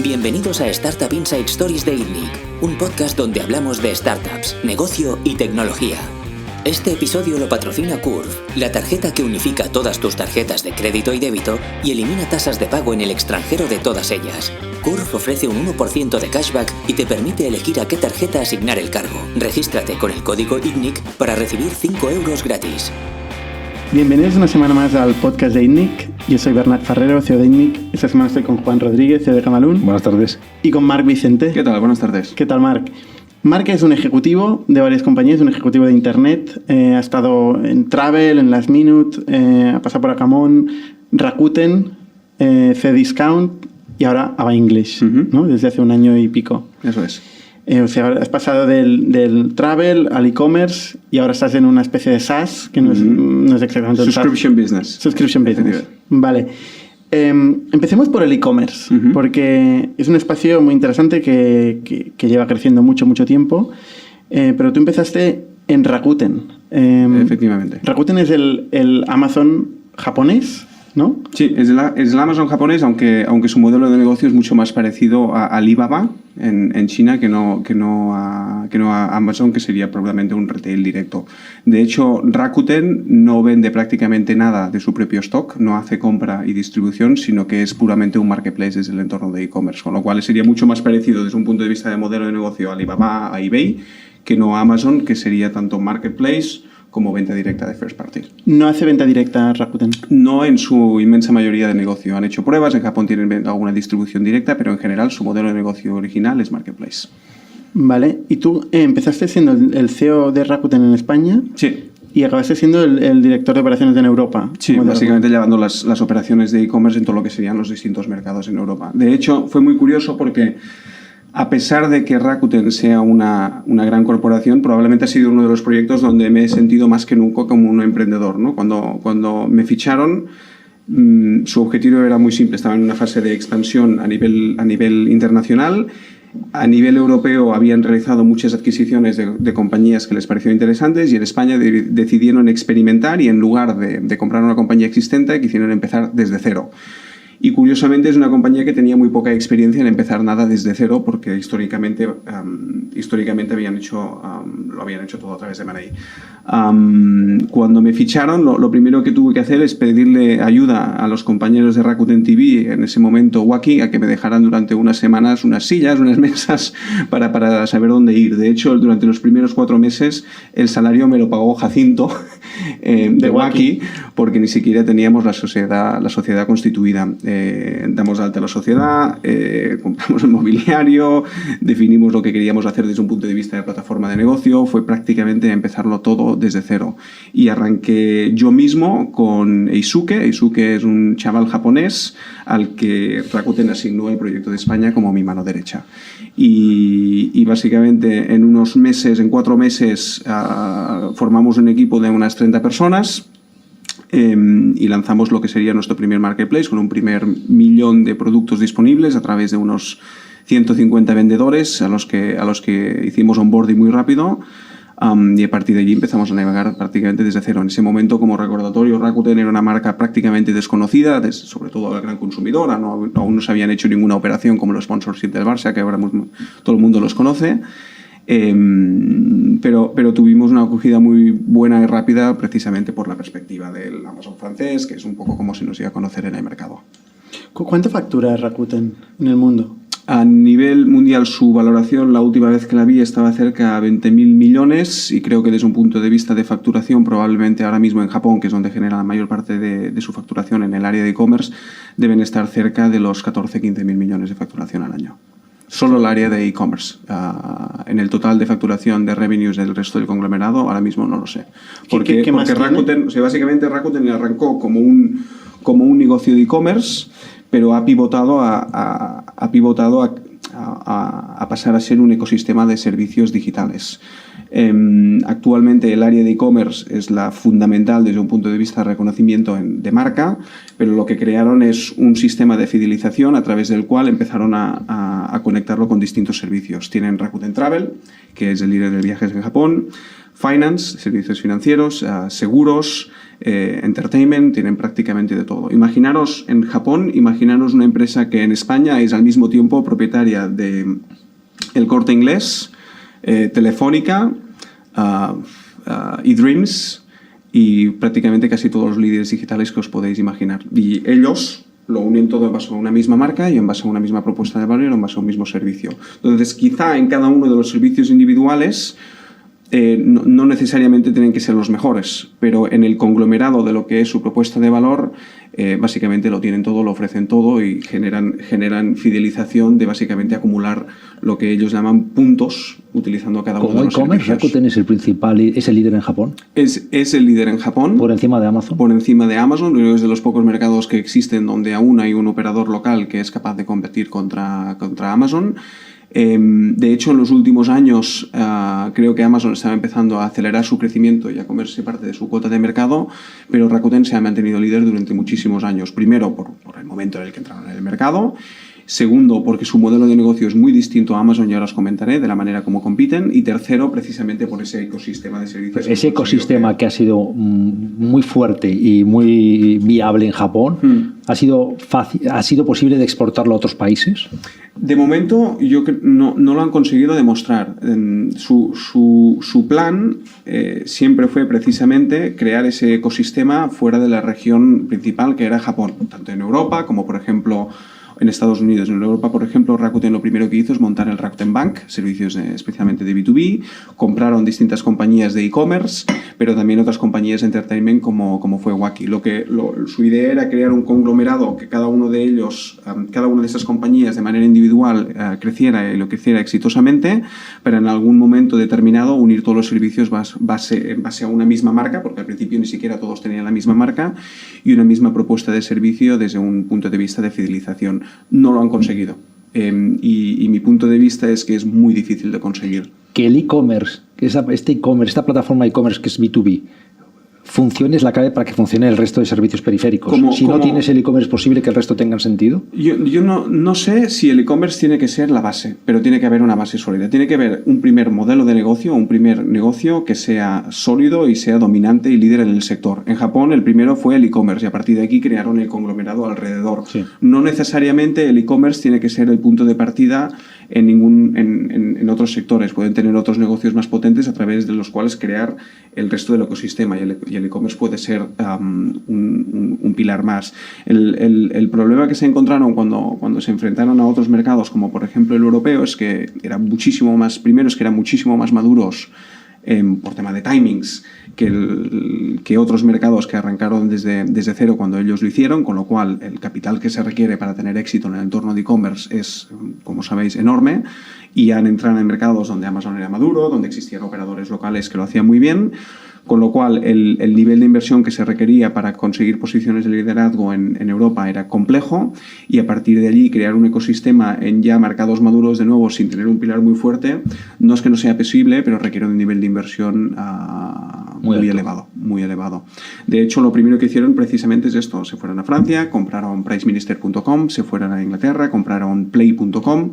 Bienvenidos a Startup Inside Stories de ITNIC, un podcast donde hablamos de startups, negocio y tecnología. Este episodio lo patrocina Curve, la tarjeta que unifica todas tus tarjetas de crédito y débito y elimina tasas de pago en el extranjero de todas ellas. Curve ofrece un 1% de cashback y te permite elegir a qué tarjeta asignar el cargo. Regístrate con el código ITNIC para recibir 5 euros gratis. Bienvenidos una semana más al podcast de ITNIC. Yo soy Bernat Ferrero, CEO de ITNIC. Esta semana estoy con Juan Rodríguez, CEO de Camalún. Buenas tardes. Y con Marc Vicente. ¿Qué tal? Buenas tardes. ¿Qué tal, Marc? Marc es un ejecutivo de varias compañías, un ejecutivo de Internet. Ha estado en Travel, en Last Minute, ha pasado por Acamón, Rakuten, Cdiscount y ahora Ava English, ¿no? Desde hace un año y pico. Eso es. O sea, has pasado del travel al e-commerce y ahora estás en una especie de SaaS, que no es exactamente un SaaS. Subscription Business. Vale. Empecemos por el e-commerce, porque es un espacio muy interesante que lleva creciendo mucho tiempo, pero tú empezaste en Rakuten. Efectivamente. Rakuten es el Amazon japonés, ¿no? Sí, es el Amazon japonés, aunque su modelo de negocio es mucho más parecido a Alibaba en China que no a Amazon, que sería probablemente un retail directo. De hecho, Rakuten no vende prácticamente nada de su propio stock, no hace compra y distribución, sino que es puramente un marketplace desde el entorno de e-commerce, con lo cual sería mucho más parecido desde un punto de vista de modelo de negocio a Alibaba, a eBay, que no a Amazon, que sería tanto marketplace como venta directa de first party. ¿No hace venta directa Rakuten? No en su inmensa mayoría de negocio. Han hecho pruebas, en Japón tienen alguna distribución directa, pero en general su modelo de negocio original es marketplace. Vale. ¿Y tú empezaste siendo el CEO de Rakuten en España? Sí. Y acabaste siendo el director de operaciones en Europa. Sí, básicamente llevando las operaciones de e-commerce en todo lo que serían los distintos mercados en Europa. De hecho, fue muy curioso porque a pesar de que Rakuten sea una gran corporación, probablemente ha sido uno de los proyectos donde me he sentido más que nunca como un emprendedor, ¿no? Cuando me ficharon, su objetivo era muy simple. Estaba en una fase de expansión a nivel internacional. A nivel europeo habían realizado muchas adquisiciones de compañías que les parecieron interesantes y en España decidieron experimentar y en lugar de comprar una compañía existente, quisieron empezar desde cero. Y curiosamente es una compañía que tenía muy poca experiencia en empezar nada desde cero porque históricamente lo habían hecho todo a través de M&A. Cuando me ficharon, lo primero que tuve que hacer es pedirle ayuda a los compañeros de Rakuten TV, en ese momento Wacky, a que me dejaran durante unas semanas unas sillas, unas mesas para saber dónde ir. De hecho, durante los primeros 4 meses el salario me lo pagó Jacinto de Wacky, porque ni siquiera teníamos la sociedad constituida. Damos de alta la sociedad, compramos el mobiliario, definimos lo que queríamos hacer desde un punto de vista de plataforma de negocio. Fue prácticamente empezarlo todo desde cero. Y arranqué yo mismo con Eisuke. Eisuke es un chaval japonés al que Rakuten asignó el proyecto de España como mi mano derecha. Y básicamente en 4 meses formamos un equipo de unas 30 personas. Y lanzamos lo que sería nuestro primer marketplace con un primer 1.000.000 de productos disponibles a través de unos 150 vendedores a los que hicimos onboarding muy rápido, y a partir de allí empezamos a navegar prácticamente desde cero. En ese momento, como recordatorio, Rakuten era una marca prácticamente desconocida, sobre todo al gran consumidor. Aún no se habían hecho ninguna operación como los sponsorship del Barça, que ahora todo el mundo los conoce. Pero tuvimos una acogida muy buena y rápida precisamente por la perspectiva del Amazon francés, que es un poco como se nos iba a conocer en el mercado. ¿Cuánto factura Rakuten en el mundo? A nivel mundial, su valoración, la última vez que la vi, estaba cerca de 20.000 millones y creo que desde un punto de vista de facturación, probablemente ahora mismo en Japón, que es donde genera la mayor parte de su facturación en el área de e-commerce, deben estar cerca de los 14-15.000 millones de facturación al año. Solo el área de e-commerce. En el total de facturación de revenues del resto del conglomerado, ahora mismo no lo sé. Porque Rakuten, o sea, básicamente Rakuten arrancó como un negocio de e-commerce, pero ha pivotado a pasar a ser un ecosistema de servicios digitales. Actualmente el área de e-commerce es la fundamental desde un punto de vista de reconocimiento de marca, pero lo que crearon es un sistema de fidelización a través del cual empezaron a conectarlo con distintos servicios. Tienen Rakuten Travel, que es el líder de viajes en Japón, finance, servicios financieros, seguros, entertainment, tienen prácticamente de todo. Imaginaros en Japón, imaginaros una empresa que en España es al mismo tiempo propietaria de El Corte Inglés, Telefónica, eDreams y prácticamente casi todos los líderes digitales que os podéis imaginar. Y ellos lo unen todo en base a una misma marca y en base a una misma propuesta de valor y en base a un mismo servicio. Entonces, quizá en cada uno de los servicios individuales no necesariamente tienen que ser los mejores, pero en el conglomerado de lo que es su propuesta de valor, básicamente lo tienen todo, lo ofrecen todo y generan fidelización de básicamente acumular lo que ellos llaman puntos utilizando cada uno de los servicios. Como e-commerce, Rakuten es el principal, es el líder en Japón. Es el líder en Japón. Por encima de Amazon. Por encima de Amazon, es de los pocos mercados que existen donde aún hay un operador local que es capaz de competir contra Amazon. De hecho, en los últimos años creo que Amazon estaba empezando a acelerar su crecimiento y a comerse parte de su cuota de mercado, pero Rakuten se ha mantenido líder durante muchísimos años. Primero, por el momento en el que entraron en el mercado. Segundo, porque su modelo de negocio es muy distinto a Amazon, y ahora os comentaré de la manera como compiten. Y tercero, precisamente por ese ecosistema de servicios. Ese ecosistema que ha sido muy fuerte y muy viable en Japón, ¿ha sido posible de exportarlo a otros países? De momento, no lo han conseguido demostrar. Su plan siempre fue precisamente crear ese ecosistema fuera de la región principal, que era Japón, tanto en Europa como, por ejemplo, en Estados Unidos. En Europa, por ejemplo, Rakuten lo primero que hizo es montar el Rakuten Bank, servicios especialmente de B2B. Compraron distintas compañías de e-commerce, pero también otras compañías de entertainment como fue Waki. Su idea era crear un conglomerado que cada una de esas compañías de manera individual creciera y lo creciera exitosamente, pero en algún momento determinado unir todos los servicios en base a una misma marca, porque al principio ni siquiera todos tenían la misma marca, y una misma propuesta de servicio desde un punto de vista de fidelización. No lo han conseguido. Y mi punto de vista es que es muy difícil de conseguir. Que el e-commerce, esta plataforma e-commerce que es B2B, funcione es la clave para que funcione el resto de servicios periféricos. Si no tienes el e-commerce, ¿es posible que el resto tengan sentido? Yo no sé si el e-commerce tiene que ser la base, pero tiene que haber una base sólida. Tiene que haber un primer modelo de negocio, un primer negocio que sea sólido y sea dominante y líder en el sector. En Japón el primero fue el e-commerce y a partir de aquí crearon el conglomerado alrededor. Sí. No necesariamente el e-commerce tiene que ser el punto de partida en otros sectores. Pueden tener otros negocios más potentes a través de los cuales crear el resto del ecosistema y el e-commerce puede ser un pilar más. El problema que se encontraron cuando se enfrentaron a otros mercados, como por ejemplo el europeo, es que eran muchísimo más maduros por tema de timings que otros mercados que arrancaron desde cero cuando ellos lo hicieron, con lo cual el capital que se requiere para tener éxito en el entorno de e-commerce es, como sabéis, enorme, y han entrado en mercados donde Amazon era maduro, donde existían operadores locales que lo hacían muy bien, con lo cual el nivel de inversión que se requería para conseguir posiciones de liderazgo en Europa era complejo, y a partir de allí crear un ecosistema en ya mercados maduros de nuevo sin tener un pilar muy fuerte no es que no sea posible, pero requiere un nivel de inversión muy elevado. De hecho, lo primero que hicieron precisamente es esto: se fueron a Francia, compraron priceminister.com, se fueron a Inglaterra, compraron play.com,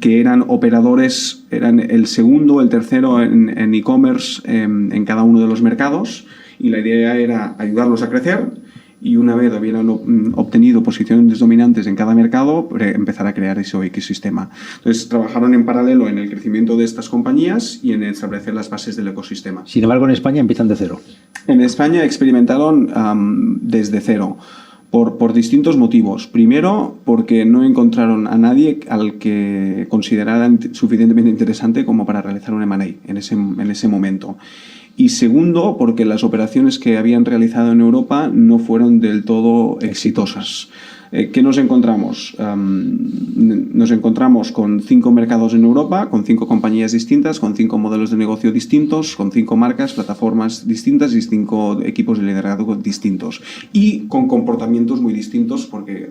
que eran operadores, eran el segundo o el tercero en e-commerce en cada uno de los mercados, y la idea era ayudarlos a crecer, y una vez hubieran obtenido posiciones dominantes en cada mercado, empezar a crear ese ecosistema. Entonces, trabajaron en paralelo en el crecimiento de estas compañías y en establecer las bases del ecosistema. Sin embargo, en España empiezan de cero. En España experimentaron desde cero. Por distintos motivos. Primero, porque no encontraron a nadie al que consideraran suficientemente interesante como para realizar un M&A en ese momento. Y segundo, porque las operaciones que habían realizado en Europa no fueron del todo exitosas. ¿Qué nos encontramos? Nos encontramos con 5 mercados en Europa, con 5 compañías distintas, con 5 modelos de negocio distintos, con 5 marcas, plataformas distintas y 5 equipos de liderazgo distintos. Y con comportamientos muy distintos, porque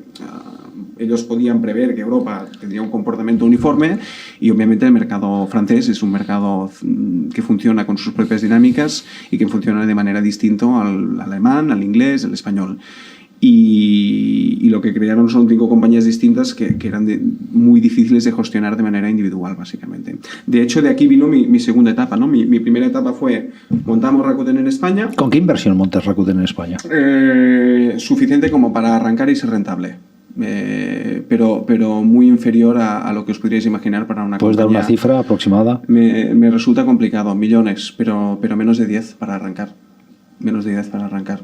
ellos podían prever que Europa tendría un comportamiento uniforme, y obviamente el mercado francés es un mercado que funciona con sus propias dinámicas y que funciona de manera distinta al alemán, al inglés, al español. y lo que crearon son 5 compañías distintas que eran muy difíciles de gestionar de manera individual, básicamente. De hecho, de aquí vino mi segunda etapa, ¿no? Mi primera etapa fue, montamos Rakuten en España. ¿Con qué inversión montas Rakuten en España? Suficiente como para arrancar y ser rentable. Pero muy inferior a lo que os podríais imaginar para una ¿Puedes compañía. dar una cifra aproximada? Me resulta complicado, millones, pero menos de 10 para arrancar. Menos de 10 para arrancar.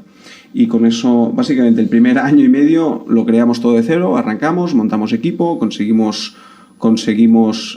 Y con eso, básicamente, el primer año y medio lo creamos todo de cero, arrancamos, montamos equipo, conseguimos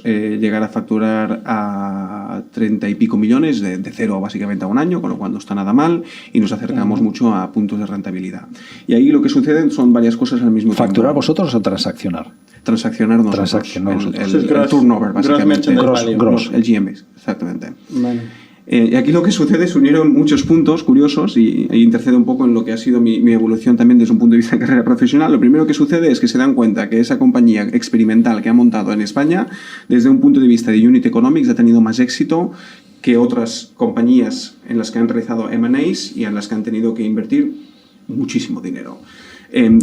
llegar a facturar a 30 y pico millones de cero básicamente a un año, con lo cual no está nada mal y nos acercamos mucho a puntos de rentabilidad. Y ahí lo que sucede son varias cosas al mismo tiempo. ¿Facturar vosotros o transaccionar? Transaccionar nosotros. El turnover, básicamente. Gross. El GMB, exactamente. Vale. Y aquí lo que sucede es unieron muchos puntos curiosos y intercede un poco en lo que ha sido mi evolución también desde un punto de vista de carrera profesional. Lo primero que sucede es que se dan cuenta que esa compañía experimental que ha montado en España, desde un punto de vista de unit economics, ha tenido más éxito que otras compañías en las que han realizado M&As y en las que han tenido que invertir muchísimo dinero.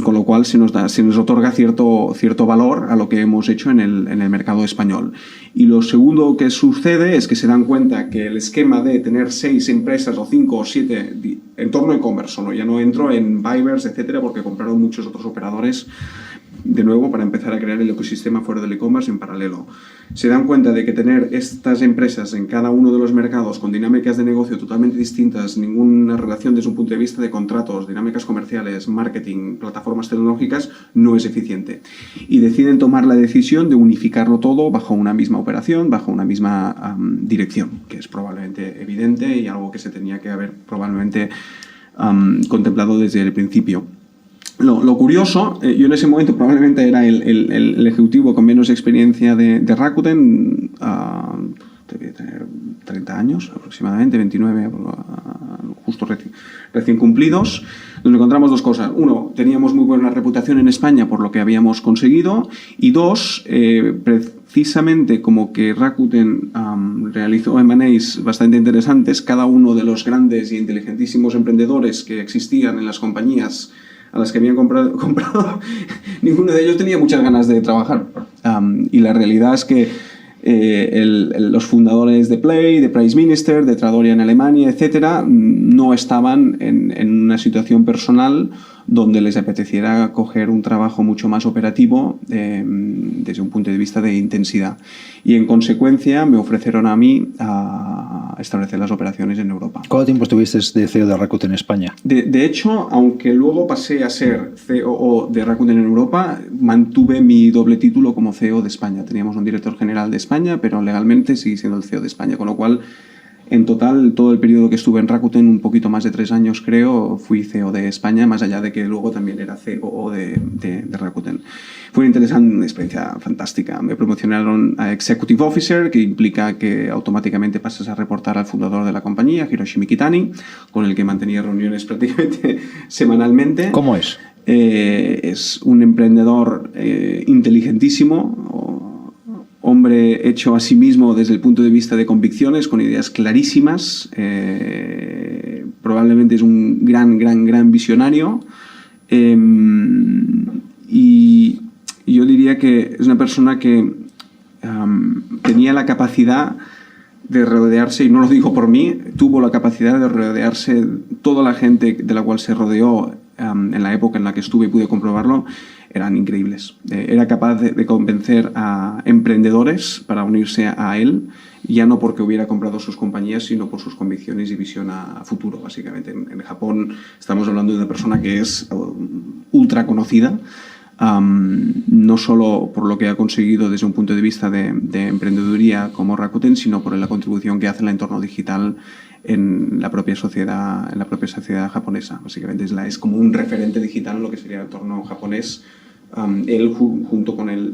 Con lo cual se nos otorga cierto valor a lo que hemos hecho en el mercado español. Y lo segundo que sucede es que se dan cuenta que el esquema de tener 6 empresas o 5 o 7 en torno a e-commerce, solo ya no entro en Vibers, etcétera, porque compraron muchos otros operadores de nuevo para empezar a crear el ecosistema fuera del e-commerce en paralelo. Se dan cuenta de que tener estas empresas en cada uno de los mercados con dinámicas de negocio totalmente distintas, ninguna relación desde un punto de vista de contratos, dinámicas comerciales, marketing, plataformas tecnológicas, no es eficiente. Y deciden tomar la decisión de unificarlo todo bajo una misma operación, bajo una misma dirección, que es probablemente evidente y algo que se tenía que haber probablemente contemplado desde el principio. Lo curioso, yo en ese momento probablemente era el ejecutivo con menos experiencia de Rakuten, debía tener 30 años aproximadamente, 29, justo recién cumplidos. Nos encontramos 2 cosas. Uno, teníamos muy buena reputación en España por lo que habíamos conseguido. Y 2, precisamente como que Rakuten realizó M&As bastante interesantes, cada uno de los grandes e inteligentísimos emprendedores que existían en las compañías a las que habían comprado ninguno de ellos tenía muchas ganas de trabajar. Y la realidad es que los fundadores de Play, de Price Minister, de Tradoria en Alemania, etcétera, no estaban en una situación personal donde les apeteciera coger un trabajo mucho más operativo desde un punto de vista de intensidad. Y en consecuencia me ofrecieron a mí a establecer las operaciones en Europa. ¿Cuánto tiempo estuviste de CEO de Rakuten en España? De hecho, aunque luego pasé a ser COO de Rakuten en Europa, mantuve mi doble título como CEO de España. Teníamos un director general de España, pero legalmente seguí siendo el CEO de España, con lo cual en total, todo el periodo que estuve en Rakuten, un poquito más de 3 años creo, fui CEO de España, más allá de que luego también era COO de Rakuten. Fue una experiencia fantástica. Me promocionaron a Executive Officer, que implica que automáticamente pasas a reportar al fundador de la compañía, Hiroshi Mikitani, con el que mantenía reuniones prácticamente semanalmente. ¿Cómo es? Es un emprendedor inteligentísimo, hombre hecho a sí mismo desde el punto de vista de convicciones, con ideas clarísimas. Probablemente es un gran visionario. Y yo diría que es una persona que tenía la capacidad de rodearse, y no lo digo por mí, tuvo la capacidad de rodearse, toda la gente de la cual se rodeó en la época en la que estuve y pude comprobarlo, eran increíbles. Era capaz de convencer a emprendedores para unirse a él, ya no porque hubiera comprado sus compañías, sino por sus convicciones y visión a futuro, básicamente. En Japón estamos hablando de una persona que es ultra conocida, no solo por lo que ha conseguido desde un punto de vista de emprendeduría como Rakuten, sino por la contribución que hace en el entorno digital en la propia sociedad japonesa. Básicamente es como un referente digital en lo que sería el entorno japonés. Él junto con el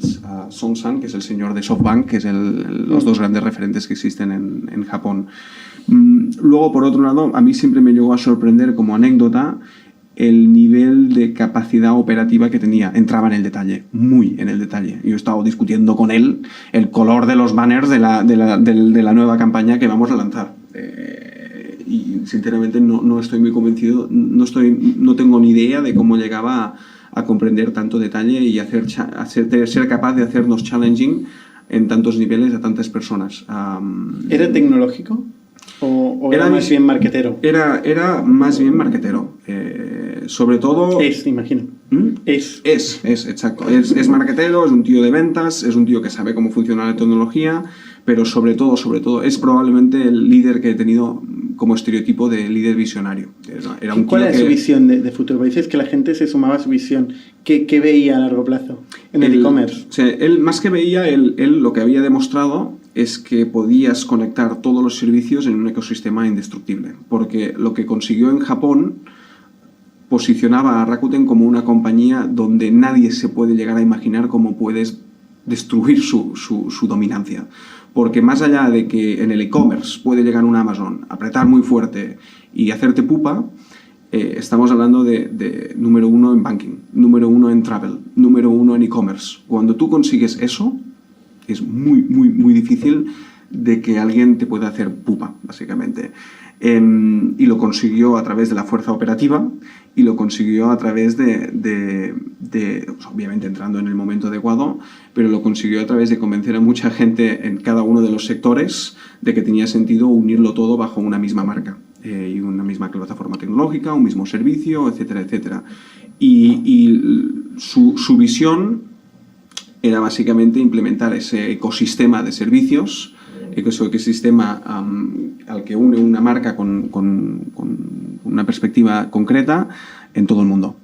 Son-san, que es el señor de SoftBank, que es los 2 grandes referentes que existen en Japón. Luego, por otro lado, a mí siempre me llegó a sorprender como anécdota el nivel de capacidad operativa que tenía. Entraba en el detalle, muy en el detalle. Yo he estado discutiendo con él el color de los banners de la nueva campaña que vamos a lanzar. y sinceramente no estoy muy convencido, no tengo ni idea de cómo llegaba a comprender tanto detalle y ser capaz de hacernos challenging en tantos niveles a tantas personas. ¿Era tecnológico o era más bien marketero? Era más bien marketero. Sobre todo... imagino. Es, exacto. Es marketero, es un tío de ventas, es un tío que sabe cómo funciona la tecnología, pero sobre todo, es probablemente el líder que he tenido como estereotipo de líder visionario. ¿Cuál era su visión de futuro? Dices que la gente se sumaba a su visión. ¿Qué veía a largo plazo en el e-commerce? O sea, él, más que veía, él lo que había demostrado es que podías conectar todos los servicios en un ecosistema indestructible. Porque lo que consiguió en Japón posicionaba a Rakuten como una compañía donde nadie se puede llegar a imaginar cómo puedes destruir su dominancia. Porque más allá de que en el e-commerce puede llegar un Amazon, apretar muy fuerte y hacerte pupa, estamos hablando de número 1 en banking, número 1 en travel, número 1 en e-commerce. Cuando tú consigues eso, es muy, muy, muy difícil de que alguien te pueda hacer pupa, básicamente. Y lo consiguió a través de la fuerza operativa y lo consiguió a través obviamente entrando en el momento adecuado, pero lo consiguió a través de convencer a mucha gente en cada uno de los sectores de que tenía sentido unirlo todo bajo una misma marca y una misma plataforma tecnológica, un mismo servicio, etcétera, etcétera. Y su visión era básicamente implementar ese ecosistema de servicios, ese ecosistema al que une una marca con una perspectiva concreta en todo el mundo.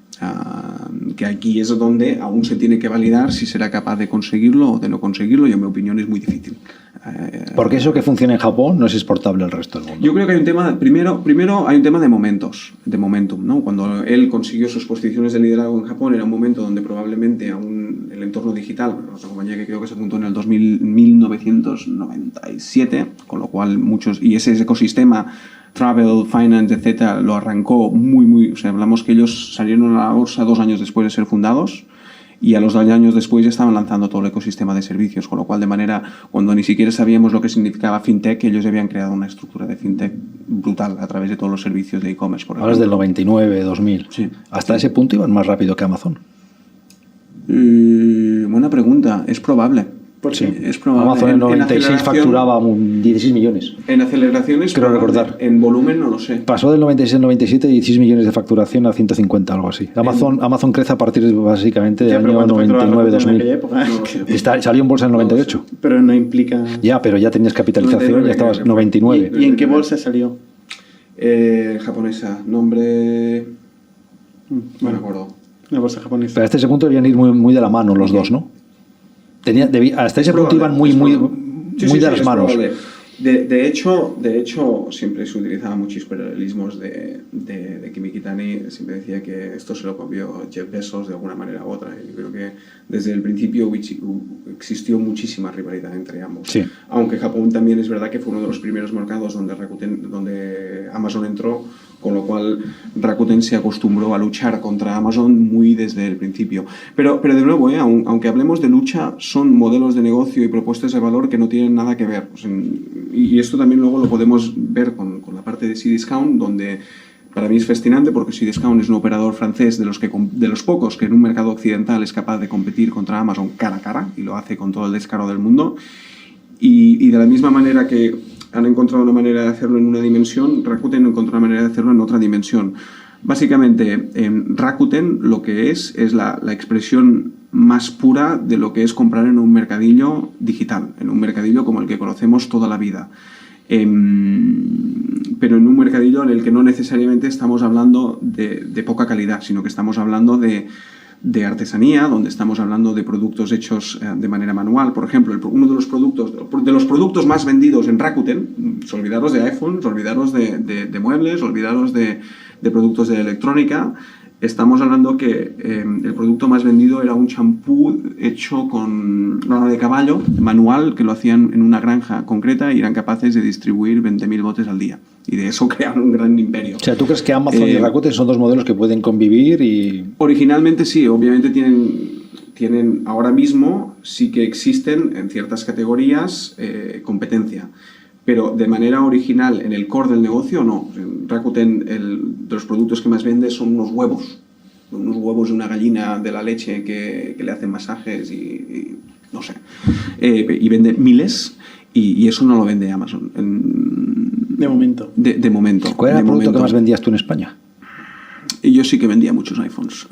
Que aquí es donde aún se tiene que validar si será capaz de conseguirlo o de no conseguirlo, y en mi opinión es muy difícil. Porque eso que funciona en Japón no es exportable al resto del mundo. Yo creo que hay un tema, primero hay un tema de momentum, ¿no? Cuando él consiguió sus posiciones de liderazgo en Japón era un momento donde probablemente aún el entorno digital, una compañía que creo que se fundó en el 1997, con lo cual y ese ecosistema travel, finance, etcétera, lo arrancó muy, o sea, hablamos que ellos salieron a la bolsa 2 años después de ser fundados y a los 2 años después ya estaban lanzando todo el ecosistema de servicios, con lo cual cuando ni siquiera sabíamos lo que significaba fintech, ellos habían creado una estructura de fintech brutal a través de todos los servicios de e-commerce. Hablas del 99, 2000. Sí. ¿Hasta ese punto iban más rápido que Amazon? Buena pregunta, es probable. Sí, es probable. Amazon en el 96 facturaba 16 millones. En aceleraciones, creo recordar. En volumen no lo sé. Pasó del 96 al 97 16 millones de facturación a 150, algo así. Amazon crece a partir básicamente del año 99-2000. Salió en bolsa en el 98. Pero no implica... Ya, pero ya tenías capitalización, ya estabas 99. ¿Y en qué bolsa salió? Japonesa. Nombre... No me acuerdo. La bolsa japonesa. Pero hasta ese punto debían ir muy de la mano los dos, ¿no? Hasta ese punto iban muy de las manos. De hecho, siempre se utilizaban muchos paralelismos de Kimi Kitani. Siempre decía que esto se lo copió Jeff Bezos de alguna manera u otra. Yo creo que desde el principio existió muchísima rivalidad entre ambos. Sí. Aunque Japón también es verdad que fue uno de los primeros mercados donde Amazon entró, con lo cual Rakuten se acostumbró a luchar contra Amazon muy desde el principio. Pero de nuevo, aunque hablemos de lucha, son modelos de negocio y propuestas de valor que no tienen nada que ver. Y esto también luego lo podemos ver con la parte de Cdiscount, donde para mí es fascinante porque Cdiscount es un operador francés de los pocos que en un mercado occidental es capaz de competir contra Amazon cara a cara, y lo hace con todo el descaro del mundo. Y de la misma manera que han encontrado una manera de hacerlo en una dimensión, Rakuten encontró una manera de hacerlo en otra dimensión. Básicamente, Rakuten lo que es la expresión más pura de lo que es comprar en un mercadillo digital, en un mercadillo como el que conocemos toda la vida. Pero en un mercadillo en el que no necesariamente estamos hablando de poca calidad, sino que estamos hablando de artesanía, donde estamos hablando de productos hechos de manera manual. Por ejemplo, uno de los productos más vendidos en Rakuten, olvidaros de iPhones, olvidaros de muebles, olvidaros de productos de electrónica. Estamos hablando que el producto más vendido era un champú hecho con lana de caballo, manual, que lo hacían en una granja concreta y eran capaces de distribuir 20.000 botes al día. Y de eso crearon un gran imperio. O sea, ¿tú crees que Amazon y Rakuten son dos modelos que pueden convivir? Originalmente sí, obviamente tienen ahora mismo sí que existen en ciertas categorías competencia. pero de manera original en el core del negocio no. En Rakuten de los productos que más vende son unos huevos de una gallina de la leche que le hacen masajes y no sé, y vende miles y eso no lo vende Amazon. De momento. De momento. ¿Cuál era el producto que más vendías tú en España? Y yo sí que vendía muchos iPhones.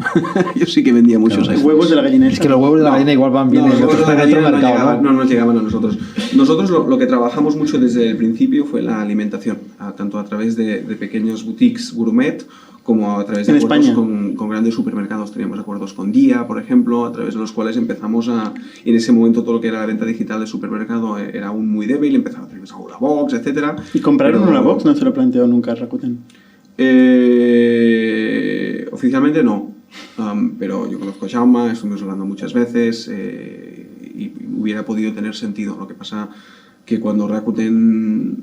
Huevos de la gallina. Es que los huevos de la gallina igual van bien en otro mercado, no nos llegaban a nosotros. Nosotros lo que trabajamos mucho desde el principio fue la alimentación, tanto a través de pequeños boutiques gourmet como a través de acuerdos con grandes supermercados. Teníamos acuerdos con Día, por ejemplo, a través de los cuales empezamos y en ese momento todo lo que era la venta digital de supermercado era aún muy débil, empezaba a tener una box, etcétera. ¿Y compraron una box? ¿No se lo planteó nunca Rakuten? Oficialmente no, pero yo conozco a Jaume, estuvimos hablando muchas veces y hubiera podido tener sentido. Lo que pasa que cuando Rakuten,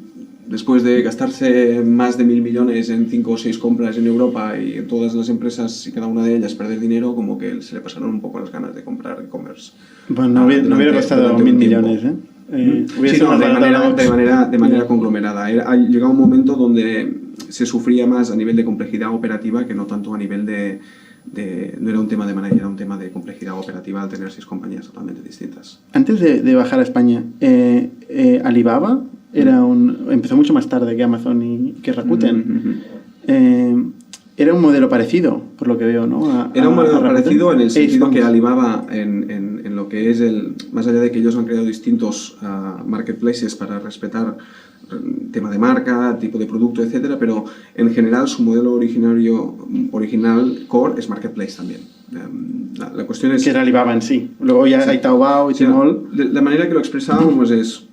después de gastarse más de 1.000 millones en 5 o 6 compras en Europa y en todas las empresas y cada una de ellas perder dinero, como que se le pasaron un poco las ganas de comprar e-commerce. Bueno, no hubiera costado 1.000 millones, ¿eh? Sí, no, de manera conglomerada. Ha llegado un momento donde se sufría más a nivel de complejidad operativa que no tanto a nivel no era un tema de manager, era un tema de complejidad operativa al tener 6 compañías totalmente distintas. Antes de bajar a España, Alibaba empezó mucho más tarde que Amazon y que Rakuten. Era un modelo parecido, por lo que veo, ¿no? Era un modelo parecido en el sentido que Alibaba, en lo que es más allá de que ellos han creado distintos marketplaces para respetar tema de marca, tipo de producto, etcétera, pero en general su modelo original core es marketplace también. La cuestión es que era Alibaba en sí. Luego ya hay Taobao y Tmall. La manera que lo expresábamos es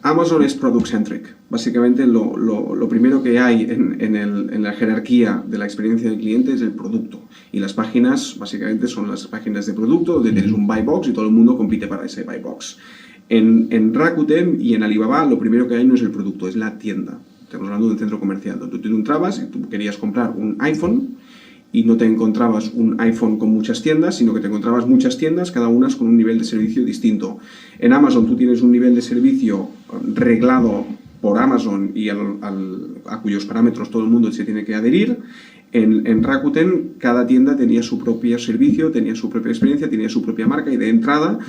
Amazon es product-centric. Básicamente lo primero que hay en la jerarquía de la experiencia del cliente es el producto. Y las páginas básicamente son las páginas de producto donde tienes un buy box y todo el mundo compite para ese buy box. En Rakuten y en Alibaba lo primero que hay no es el producto, es la tienda. Estamos hablando de un centro comercial. Tú te entrabas y tú querías comprar un iPhone y no te encontrabas un iPhone con muchas tiendas, sino que te encontrabas muchas tiendas, cada una con un nivel de servicio distinto. En Amazon tú tienes un nivel de servicio reglado por Amazon y a cuyos parámetros todo el mundo se tiene que adherir. En Rakuten cada tienda tenía su propio servicio, tenía su propia experiencia, tenía su propia marca y de entrada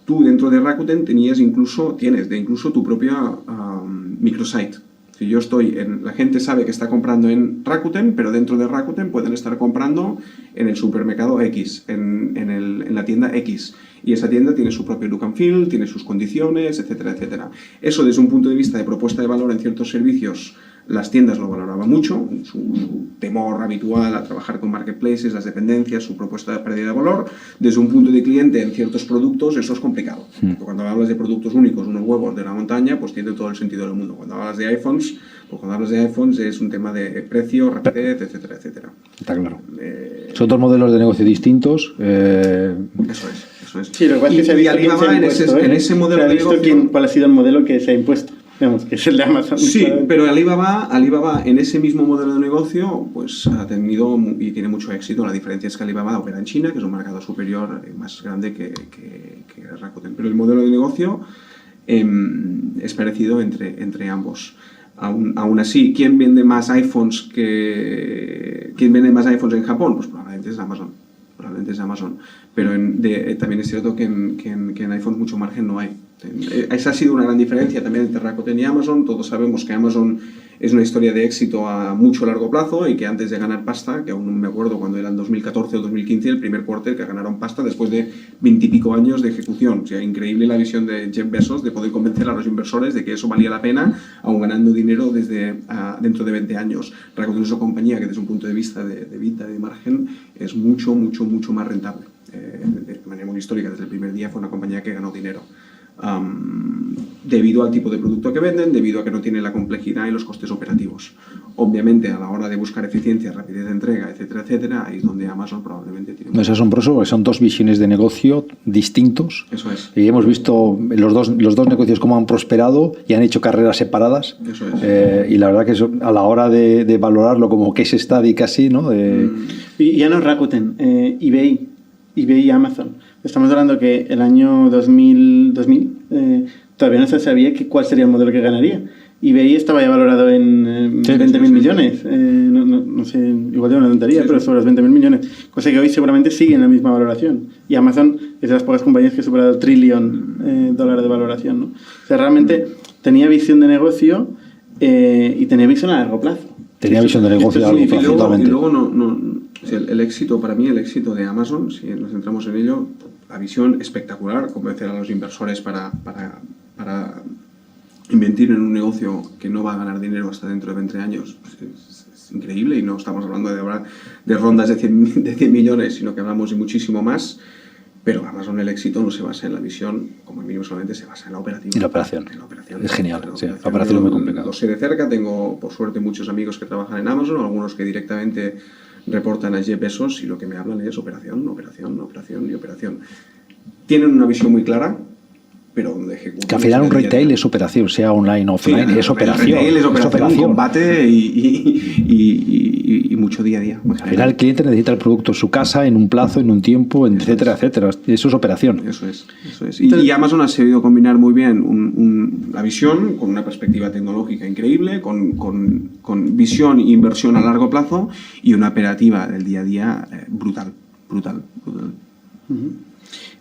tú dentro de Rakuten tienes incluso tu propia microsite. Si yo la gente sabe que está comprando en Rakuten, pero dentro de Rakuten pueden estar comprando en el supermercado X, en la tienda X. Y esa tienda tiene su propio look and feel, tiene sus condiciones, etcétera, etcétera. Eso desde un punto de vista de propuesta de valor en ciertos servicios, las tiendas lo valoraban mucho, su temor habitual a trabajar con marketplaces, las dependencias, su propuesta de pérdida de valor. Desde un punto de cliente en ciertos productos eso es complicado. Cuando hablas de productos únicos, unos huevos de la montaña, pues tiene todo el sentido del mundo. Cuando hablas de iPhones, es un tema de precio, rapidez, etcétera, etcétera. Está claro. Son dos modelos de negocio distintos. Eso es. Sí, lo cual y Alibaba en ese modelo de negocio... ¿Cuál ha sido el modelo que se ha impuesto? Digamos, que es el de Amazon. Sí, pero Alibaba en ese mismo modelo de negocio pues ha tenido y tiene mucho éxito. La diferencia es que Alibaba opera en China, que es un mercado superior más grande que Rakuten. Pero el modelo de negocio es parecido entre ambos. Aún así, ¿quién vende más iPhones en Japón? Pues probablemente es Amazon. Pero también es cierto que en iPhone mucho margen no hay. Esa ha sido una gran diferencia también entre Rakuten y Amazon. Todos sabemos que Amazon es una historia de éxito a mucho largo plazo y que antes de ganar pasta, que aún me acuerdo cuando era en 2014 o 2015, el primer quarter que ganaron pasta después de 20 y pico años de ejecución. O sea, increíble la visión de Jeff Bezos de poder convencer a los inversores de que eso valía la pena, aún ganando dinero dentro de 20 años. Rakuten es una compañía que desde un punto de vista de EBITDA, de margen, es mucho más rentable. De manera muy histórica, desde el primer día fue una compañía que ganó dinero. Debido al tipo de producto que venden, debido a que no tiene la complejidad y los costes operativos. Obviamente, a la hora de buscar eficiencia, rapidez de entrega, etcétera, etcétera, ahí es donde Amazon probablemente tiene... No es asombroso porque son dos visiones de negocio distintos. Eso es. Y hemos visto los dos negocios cómo han prosperado y han hecho carreras separadas. Eso es. Y la verdad que eso, a la hora de valorarlo como case study casi, ¿no? Y ya no es Rakuten, eBay y Amazon. Estamos hablando que el año 2000 todavía no se sabía cuál sería el modelo que ganaría. eBay estaba ya valorado en 20.000 millones. No sé, igual de una tontería, pero sobre los 20.000 millones. Cosa que hoy seguramente sigue en la misma valoración. Y Amazon es de las pocas compañías que ha superado el trillón dólares de valoración, ¿no? O sea, realmente tenía visión de negocio y tenía visión a largo plazo. Tenía visión de negocio a largo plazo, totalmente. Y luego o sea, el éxito, para mí, el éxito de Amazon, si nos centramos en ello, la visión espectacular, convencer a los inversores para invertir en un negocio que no va a ganar dinero hasta dentro de 20 años, pues es increíble, y no estamos hablando de rondas de 100 millones, sino que hablamos de muchísimo más. Pero Amazon, el éxito no se basa en la visión, como mínimo solamente se basa en la operación. En la operación. Es genial. La operación es muy complicada. Lo sé de cerca, tengo por suerte muchos amigos que trabajan en Amazon, algunos que directamente reportan a Jeff Bezos, y lo que me hablan es operación. Tienen una visión muy clara, pero donde ejecutan. Que al final un retail es operación, sea online o offline, es operación. Retail es operación, combate y mucho día a día. Al final el cliente necesita el producto en su casa, en un plazo, en un tiempo, etcétera, etcétera. Eso es operación. Eso es. Y Amazon ha sabido combinar muy bien la visión con una perspectiva tecnológica increíble, con visión e inversión a largo plazo, y una operativa del día a día brutal.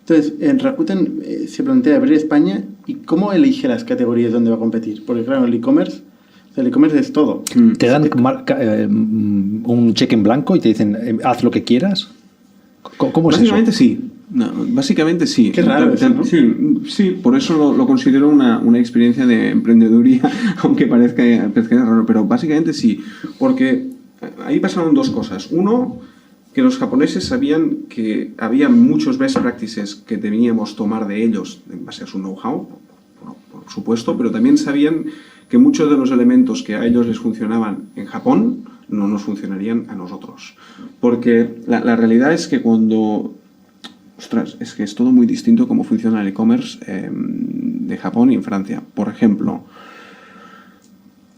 Entonces, en Rakuten se plantea abrir España, y ¿cómo elige las categorías donde va a competir? Porque claro, el e-commerce es todo. ¿Te dan un cheque en blanco y te dicen, haz lo que quieras? ¿Cómo es básicamente eso? Sí. No, básicamente sí. Qué raro eso, ¿no? Sí, por eso lo considero una experiencia de emprendeduría, aunque parezca raro, pero básicamente sí. Porque ahí pasaron dos cosas. Uno, que los japoneses sabían que había muchos best practices que debíamos tomar de ellos en base a su know-how, por supuesto, pero también sabían que muchos de los elementos que a ellos les funcionaban en Japón no nos funcionarían a nosotros. Porque la realidad es que es que es todo muy distinto cómo funciona el e-commerce de Japón y en Francia. Por ejemplo,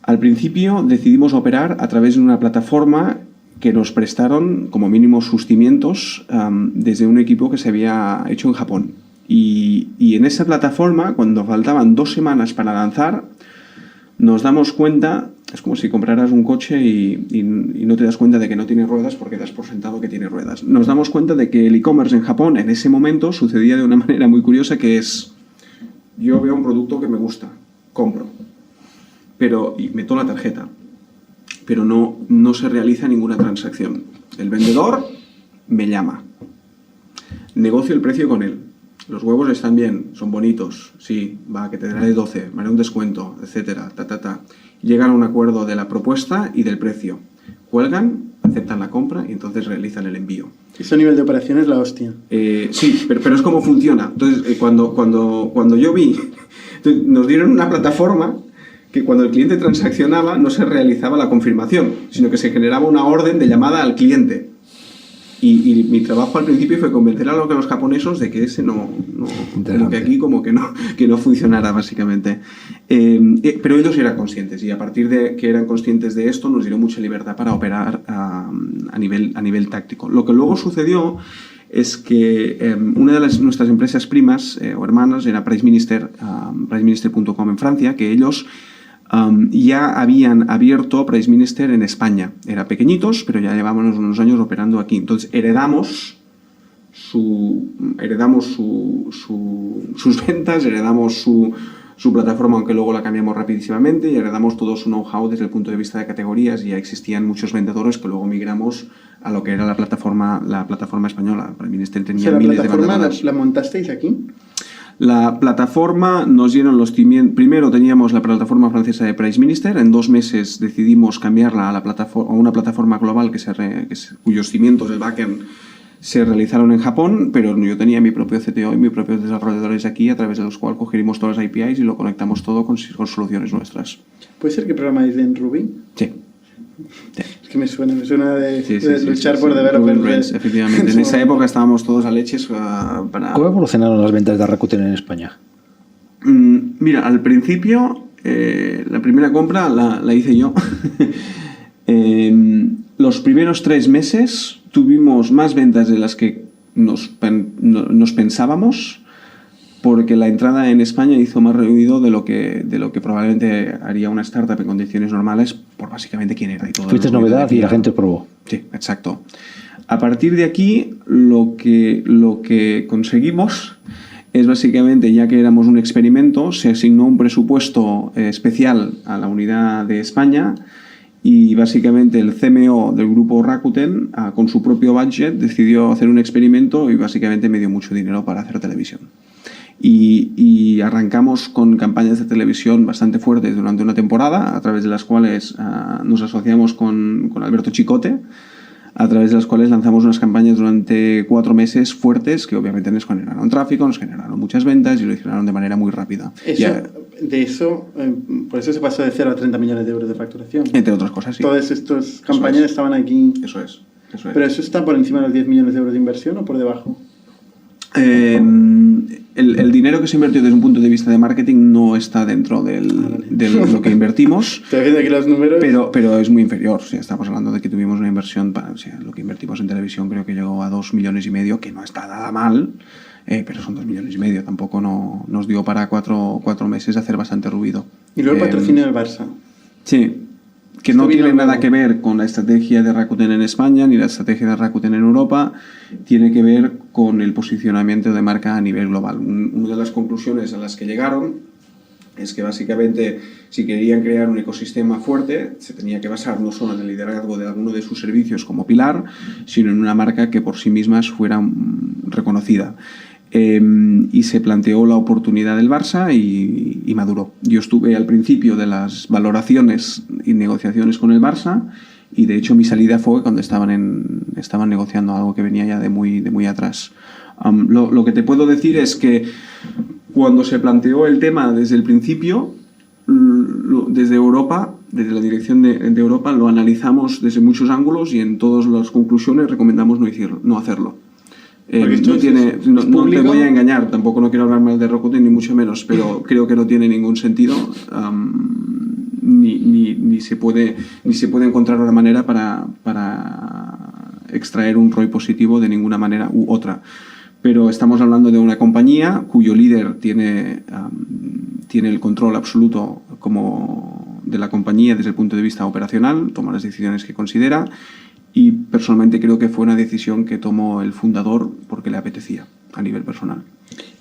al principio decidimos operar a través de una plataforma que nos prestaron como mínimo sus cimientos desde un equipo que se había hecho en Japón. Y en esa plataforma, cuando faltaban 2 semanas para lanzar, nos damos cuenta, es como si compraras un coche y no te das cuenta de que no tiene ruedas porque das por sentado que tiene ruedas. Nos damos cuenta de que el e-commerce en Japón en ese momento sucedía de una manera muy curiosa, que es: yo veo un producto que me gusta, compro, y meto la tarjeta, pero no se realiza ninguna transacción. El vendedor me llama, negocio el precio con él. Los huevos están bien, son bonitos, sí, que te daré 12, me haré un descuento, etcétera, Llegan a un acuerdo de la propuesta y del precio. Cuelgan, aceptan la compra y entonces realizan el envío. Eso a nivel de operación es la hostia. Sí, pero es como funciona. Entonces, cuando yo vi, nos dieron una plataforma que cuando el cliente transaccionaba no se realizaba la confirmación, sino que se generaba una orden de llamada al cliente. Y mi trabajo al principio fue convencer a los japoneses de que ese como que aquí que no funcionara, básicamente. Pero ellos eran conscientes, y a partir de que eran conscientes de esto nos dieron mucha libertad para operar a nivel táctico. Lo que luego sucedió es que una de nuestras empresas primas o hermanas era PriceMinister.com en Francia, que ellos ya habían abierto PriceMinister en España. Era pequeñitos, pero ya llevábamos unos años operando aquí. Entonces heredamos sus ventas, heredamos su plataforma, aunque luego la cambiamos rapidísimamente, y heredamos todo su know-how desde el punto de vista de categorías. Ya existían muchos vendedores que luego migramos a lo que era la plataforma española. PriceMinister tenía miles de vendedores. ¿La montasteis aquí? La plataforma nos dieron los cimientos. Primero teníamos la plataforma francesa de PriceMinister. En 2 meses decidimos cambiarla a una plataforma global cuyos cimientos, el backend, se realizaron en Japón, pero yo tenía mi propio CTO y mis propios desarrolladores aquí, a través de los cuales cogimos todas las APIs y lo conectamos todo con soluciones nuestras. ¿Puede ser que programáis en Ruby? Sí. Es que me suena de luchar por developers. Efectivamente. En esa época estábamos todos a leches para... ¿Cómo evolucionaron las ventas de Rakuten en España? Mira, al principio la primera compra la hice yo. Los primeros 3 meses tuvimos más ventas de las que nos pensábamos, porque la entrada en España hizo más ruido de lo que probablemente haría una startup en condiciones normales, por básicamente quién era y todo. Fuiste novedad y la gente probó. Sí, exacto. A partir de aquí, lo que conseguimos es básicamente, ya que éramos un experimento, se asignó un presupuesto especial a la unidad de España y básicamente el CMO del grupo Rakuten, con su propio budget, decidió hacer un experimento y básicamente me dio mucho dinero para hacer televisión. Y arrancamos con campañas de televisión bastante fuertes durante una temporada, a través de las cuales nos asociamos con Alberto Chicote, a través de las cuales lanzamos unas campañas durante 4 meses fuertes que obviamente nos generaron tráfico, nos generaron muchas ventas y lo generaron de manera muy rápida. Por eso se pasó de 0 a 30 millones de euros de facturación. Entre otras cosas, sí. Todas estas campañas estaban aquí. Eso es. ¿Pero eso está por encima de los 10 millones de euros de inversión o por debajo? El dinero que se invirtió desde un punto de vista de marketing no está dentro de lo que invertimos. Estoy viendo aquí los números. Pero es muy inferior. O sea, estamos hablando de que tuvimos una inversión, lo que invertimos en televisión creo que llegó a 2,5 millones, que no está nada mal, pero son 2,5 millones. Tampoco nos dio para 4 meses hacer bastante ruido. Y luego el patrocinio del Barça. Sí. Que no tiene nada que ver con la estrategia de Rakuten en España ni la estrategia de Rakuten en Europa, tiene que ver con el posicionamiento de marca a nivel global. Una de las conclusiones a las que llegaron es que básicamente si querían crear un ecosistema fuerte se tenía que basar no solo en el liderazgo de alguno de sus servicios como pilar, sino en una marca que por sí mismas fuera reconocida. Y se planteó la oportunidad del Barça y maduró. Yo estuve al principio de las valoraciones y negociaciones con el Barça y de hecho mi salida fue cuando estaban negociando algo que venía ya de muy atrás. Lo que te puedo decir es que cuando se planteó el tema desde el principio, desde Europa, desde la dirección de Europa, lo analizamos desde muchos ángulos y en todas las conclusiones recomendamos no hacerlo. No te voy a engañar, tampoco no quiero hablar mal de Rakuten ni mucho menos, pero creo que no tiene ningún sentido ni se puede encontrar una manera para extraer un ROI positivo de ninguna manera u otra. Pero estamos hablando de una compañía cuyo líder tiene el control absoluto de la compañía desde el punto de vista operacional, toma las decisiones que considera. Y personalmente creo que fue una decisión que tomó el fundador porque le apetecía a nivel personal.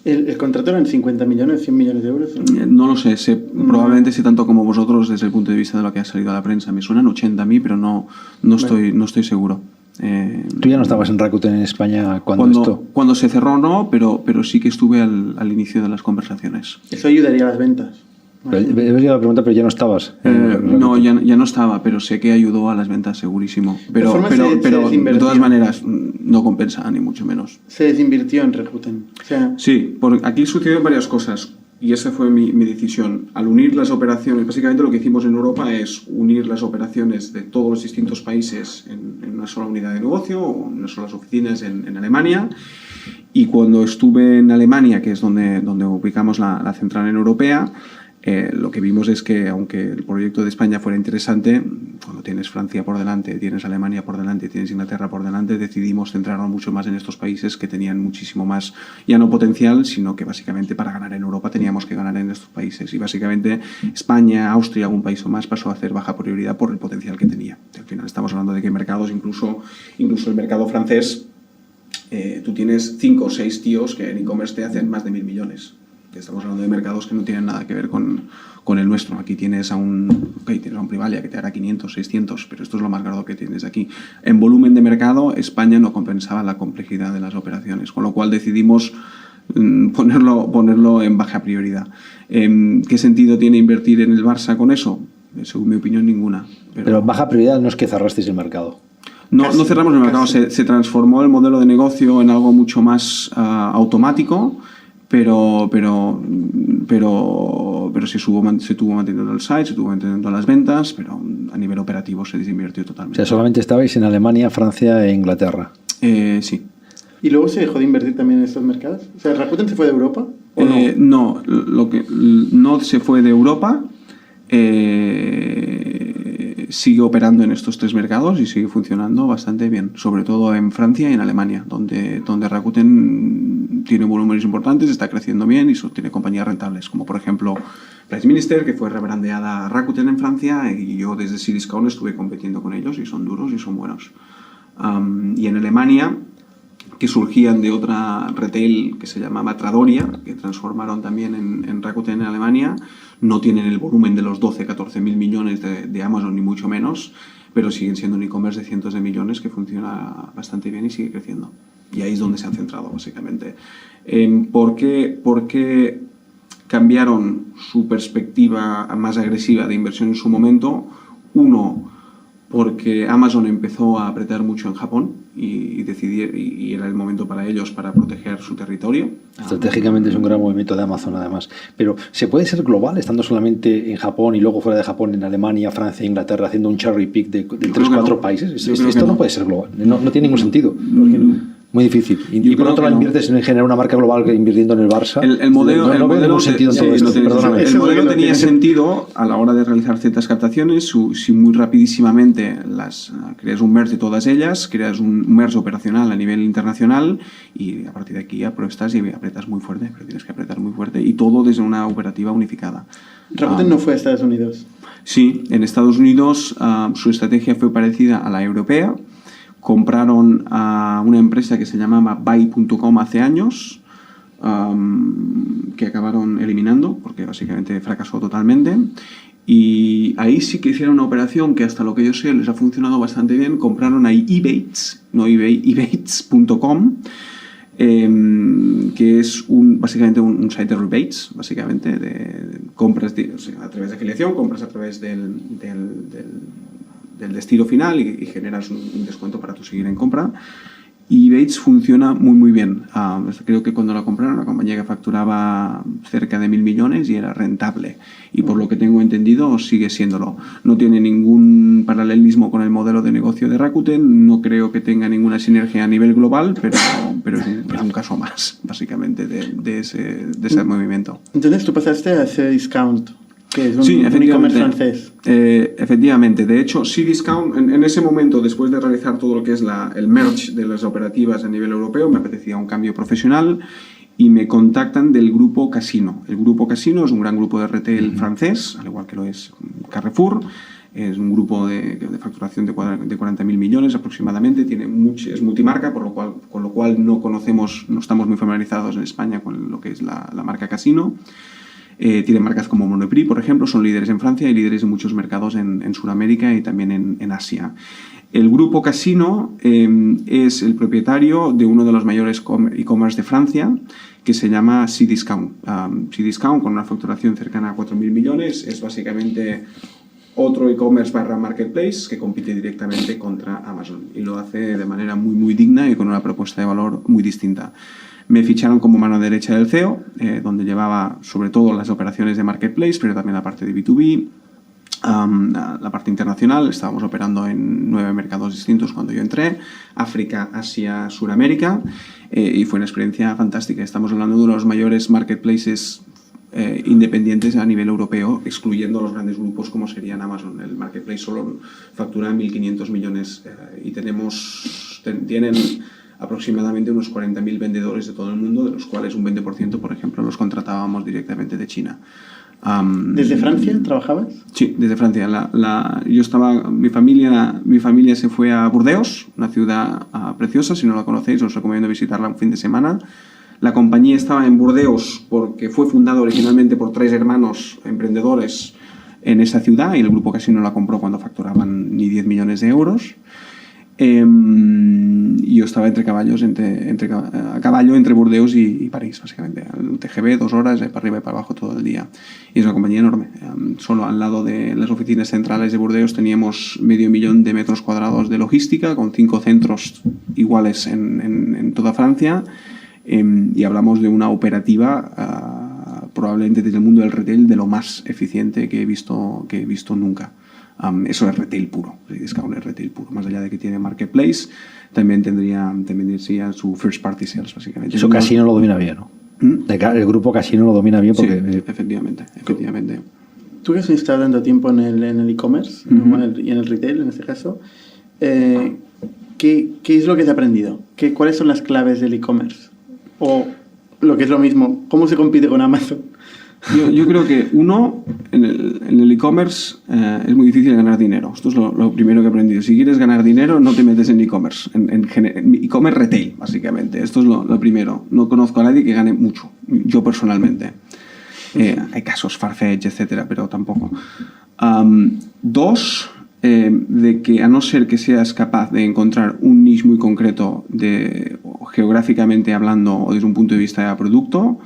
¿El contrato eran 50 millones, 100 millones de euros? No lo sé, probablemente sé tanto como vosotros desde el punto de vista de lo que ha salido a la prensa. Me suenan 80 a mí, pero no estoy seguro. ¿Tú ya no estabas en Rakuten en España cuando se cerró? No, pero sí que estuve al inicio de las conversaciones. ¿Eso ayudaría a las ventas? La pregunta, pero ya no estabas. No, ya no estaba, pero sé que ayudó a las ventas segurísimo. Pero de todas maneras no compensa, ni mucho menos. Se desinvirtió en Rakuten. Sí, aquí sucedieron varias cosas y esa fue mi decisión. Al unir las operaciones, básicamente lo que hicimos en Europa es unir las operaciones de todos los distintos países en una sola unidad de negocio o en unas solas oficinas en Alemania. Y cuando estuve en Alemania, que es donde ubicamos la central en europea, lo que vimos es que aunque el proyecto de España fuera interesante, cuando tienes Francia por delante, tienes Alemania por delante, tienes Inglaterra por delante, decidimos centrarnos mucho más en estos países que tenían muchísimo más, ya no potencial, sino que básicamente para ganar en Europa teníamos que ganar en estos países. Y básicamente España, Austria, algún país o más pasó a hacer baja prioridad por el potencial que tenía. Al final estamos hablando de que mercados, incluso el mercado francés, tú tienes 5 o 6 tíos que en e-commerce te hacen más de 1.000 millones. Estamos hablando de mercados que no tienen nada que ver con el nuestro. Aquí tienes a un Privalia que te hará 500, 600, pero esto es lo más caro que tienes aquí. En volumen de mercado, España no compensaba la complejidad de las operaciones, con lo cual decidimos ponerlo en baja prioridad. ¿Qué sentido tiene invertir en el Barça con eso? Según mi opinión, ninguna. Pero baja prioridad no es que cerrasteis el mercado. No cerramos el mercado, se transformó el modelo de negocio en algo mucho más automático. Pero se estuvo manteniendo el site, se estuvo manteniendo las ventas, pero a nivel operativo se desinvirtió totalmente. O sea, solamente estabais en Alemania, Francia e Inglaterra. Sí. ¿Y luego se dejó de invertir también en estos mercados? O sea, ¿Rakuten se fue de Europa o no? No, no se fue de Europa. Sigue operando en estos 3 mercados y sigue funcionando bastante bien, sobre todo en Francia y en Alemania, donde Rakuten tiene volúmenes importantes, está creciendo bien y tiene compañías rentables, como por ejemplo Priceminister, que fue rebrandeada a Rakuten en Francia, y yo desde Cdiscount estuve compitiendo con ellos y son duros y son buenos. Y en Alemania, que surgían de otra retail que se llamaba Tradoria, que transformaron también en Rakuten en Alemania, no tienen el volumen de los 12-14 mil millones de Amazon, ni mucho menos, pero siguen siendo un e-commerce de cientos de millones que funciona bastante bien y sigue creciendo. Y ahí es donde se han centrado, básicamente. ¿Por qué cambiaron su perspectiva más agresiva de inversión en su momento? Uno, porque Amazon empezó a apretar mucho en Japón y era el momento para ellos para proteger su territorio. Estratégicamente es un gran movimiento de Amazon, además. Pero ¿se puede ser global estando solamente en Japón y luego fuera de Japón en Alemania, Francia e Inglaterra, haciendo un cherry pick de 3-4 países? Esto no puede ser global, no tiene ningún sentido. Muy difícil. Y por otro lado, inviertes en generar una marca global invirtiendo en el Barça. El modelo no veo ningún sentido en todo esto. Perdóname. El modelo tenía sentido a la hora de realizar ciertas captaciones. Si muy rapidísimamente creas un merge de todas ellas, creas un merge operacional a nivel internacional y a partir de aquí apuestas y apretas muy fuerte, pero tienes que apretar muy fuerte y todo desde una operativa unificada. ¿Rakuten no fue a Estados Unidos? Sí, en Estados Unidos su estrategia fue parecida a la europea. Compraron a una empresa que se llamaba Buy.com hace años, que acabaron eliminando porque básicamente fracasó totalmente. Y ahí sí que hicieron una operación que hasta lo que yo sé les ha funcionado bastante bien. Compraron a Ebates, no eBay, Ebates.com, que es básicamente un site de rebates, básicamente, de compras a través de afiliación, compras a través del destino final y generas un descuento para tu seguir en compra. Y Ebates funciona muy muy bien. Creo que cuando la compraron, la compañía que facturaba cerca de 1.000 millones y era rentable. Y por lo que tengo entendido, sigue siéndolo. No tiene ningún paralelismo con el modelo de negocio de Rakuten. No creo que tenga ninguna sinergia a nivel global, pero es un caso más, básicamente, de ese movimiento. Entonces tú pasaste a Cdiscount, que es sí, un e-commerce francés. Efectivamente. De hecho, Cdiscount, en ese momento, después de realizar todo lo que es el merge de las operativas a nivel europeo, me apetecía un cambio profesional y me contactan del Grupo Casino. El Grupo Casino es un gran grupo de retail francés, al igual que lo es Carrefour. Es un grupo de facturación de 40.000 millones aproximadamente. Es multimarca, con lo cual no estamos muy familiarizados en España con lo que es la marca Casino. Tiene marcas como Monoprix, por ejemplo, son líderes en Francia y líderes en muchos mercados en Sudamérica y también en Asia. El grupo Casino es el propietario de uno de los mayores e-commerce de Francia, que se llama Cdiscount. Cdiscount, con una facturación cercana a 4.000 millones, es básicamente otro e-commerce / marketplace que compite directamente contra Amazon y lo hace de manera muy muy digna y con una propuesta de valor muy distinta. Me ficharon como mano derecha del CEO, donde llevaba sobre todo las operaciones de marketplace, pero también la parte de B2B, la parte internacional. Estábamos operando en 9 mercados distintos cuando yo entré: África, Asia, Suramérica, y fue una experiencia fantástica. Estamos hablando de uno de los mayores marketplaces independientes a nivel europeo, excluyendo los grandes grupos como serían Amazon. El marketplace solo factura 1.500 millones y tienen aproximadamente unos 40.000 vendedores de todo el mundo, de los cuales un 20%, por ejemplo, los contratábamos directamente de China. ¿Desde Francia trabajabas? Sí, desde Francia. Mi familia se fue a Burdeos, una ciudad preciosa. Si no la conocéis, os recomiendo visitarla un fin de semana. La compañía estaba en Burdeos porque fue fundada originalmente por 3 hermanos emprendedores en esa ciudad y el Grupo Casino la compró cuando facturaban ni 10 millones de euros. Y yo estaba a caballo entre Burdeos y París, básicamente. El TGV, 2 horas, para arriba y para abajo todo el día. Y es una compañía enorme. Solo al lado de las oficinas centrales de Burdeos teníamos 500.000 de metros cuadrados de logística, con 5 centros iguales en toda Francia. Y hablamos de una operativa probablemente desde el mundo del retail de lo más eficiente que he visto nunca. Eso es retail puro, Cdiscount es retail puro. Más allá de que tiene marketplace, también tendría su first party sales, básicamente. Eso Casino lo domina bien, ¿no? El grupo Casino lo domina bien porque... Sí, efectivamente. Tú que has estado tanto tiempo en el e-commerce y en el retail, en este caso, ¿qué es lo que te has aprendido? ¿Cuáles son las claves del e-commerce? ¿O lo que es lo mismo, ¿cómo se compite con Amazon? Yo creo que en el e-commerce es muy difícil ganar dinero. Esto es lo primero que he aprendido. Si quieres ganar dinero, no te metes en e-commerce, en e-commerce retail, básicamente. Esto es lo primero. No conozco a nadie que gane mucho, yo personalmente. Hay casos, Farfetch, etcétera, pero tampoco. Dos, de que a no ser que seas capaz de encontrar un niche muy concreto geográficamente hablando o desde un punto de vista de producto,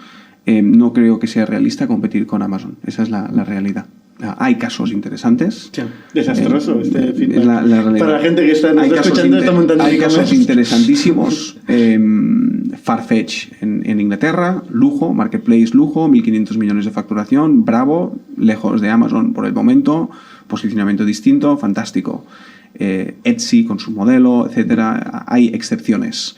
no creo que sea realista competir con Amazon. Esa es la realidad. Hay casos interesantes. Sí, desastroso este feedback. Es la realidad. Para la gente que está escuchando esta montaña. Hay casos interesantísimos. Farfetch en Inglaterra, lujo, marketplace lujo, 1.500 millones de facturación, bravo, lejos de Amazon por el momento, posicionamiento distinto, fantástico. Etsy con su modelo, etcétera. Hay excepciones.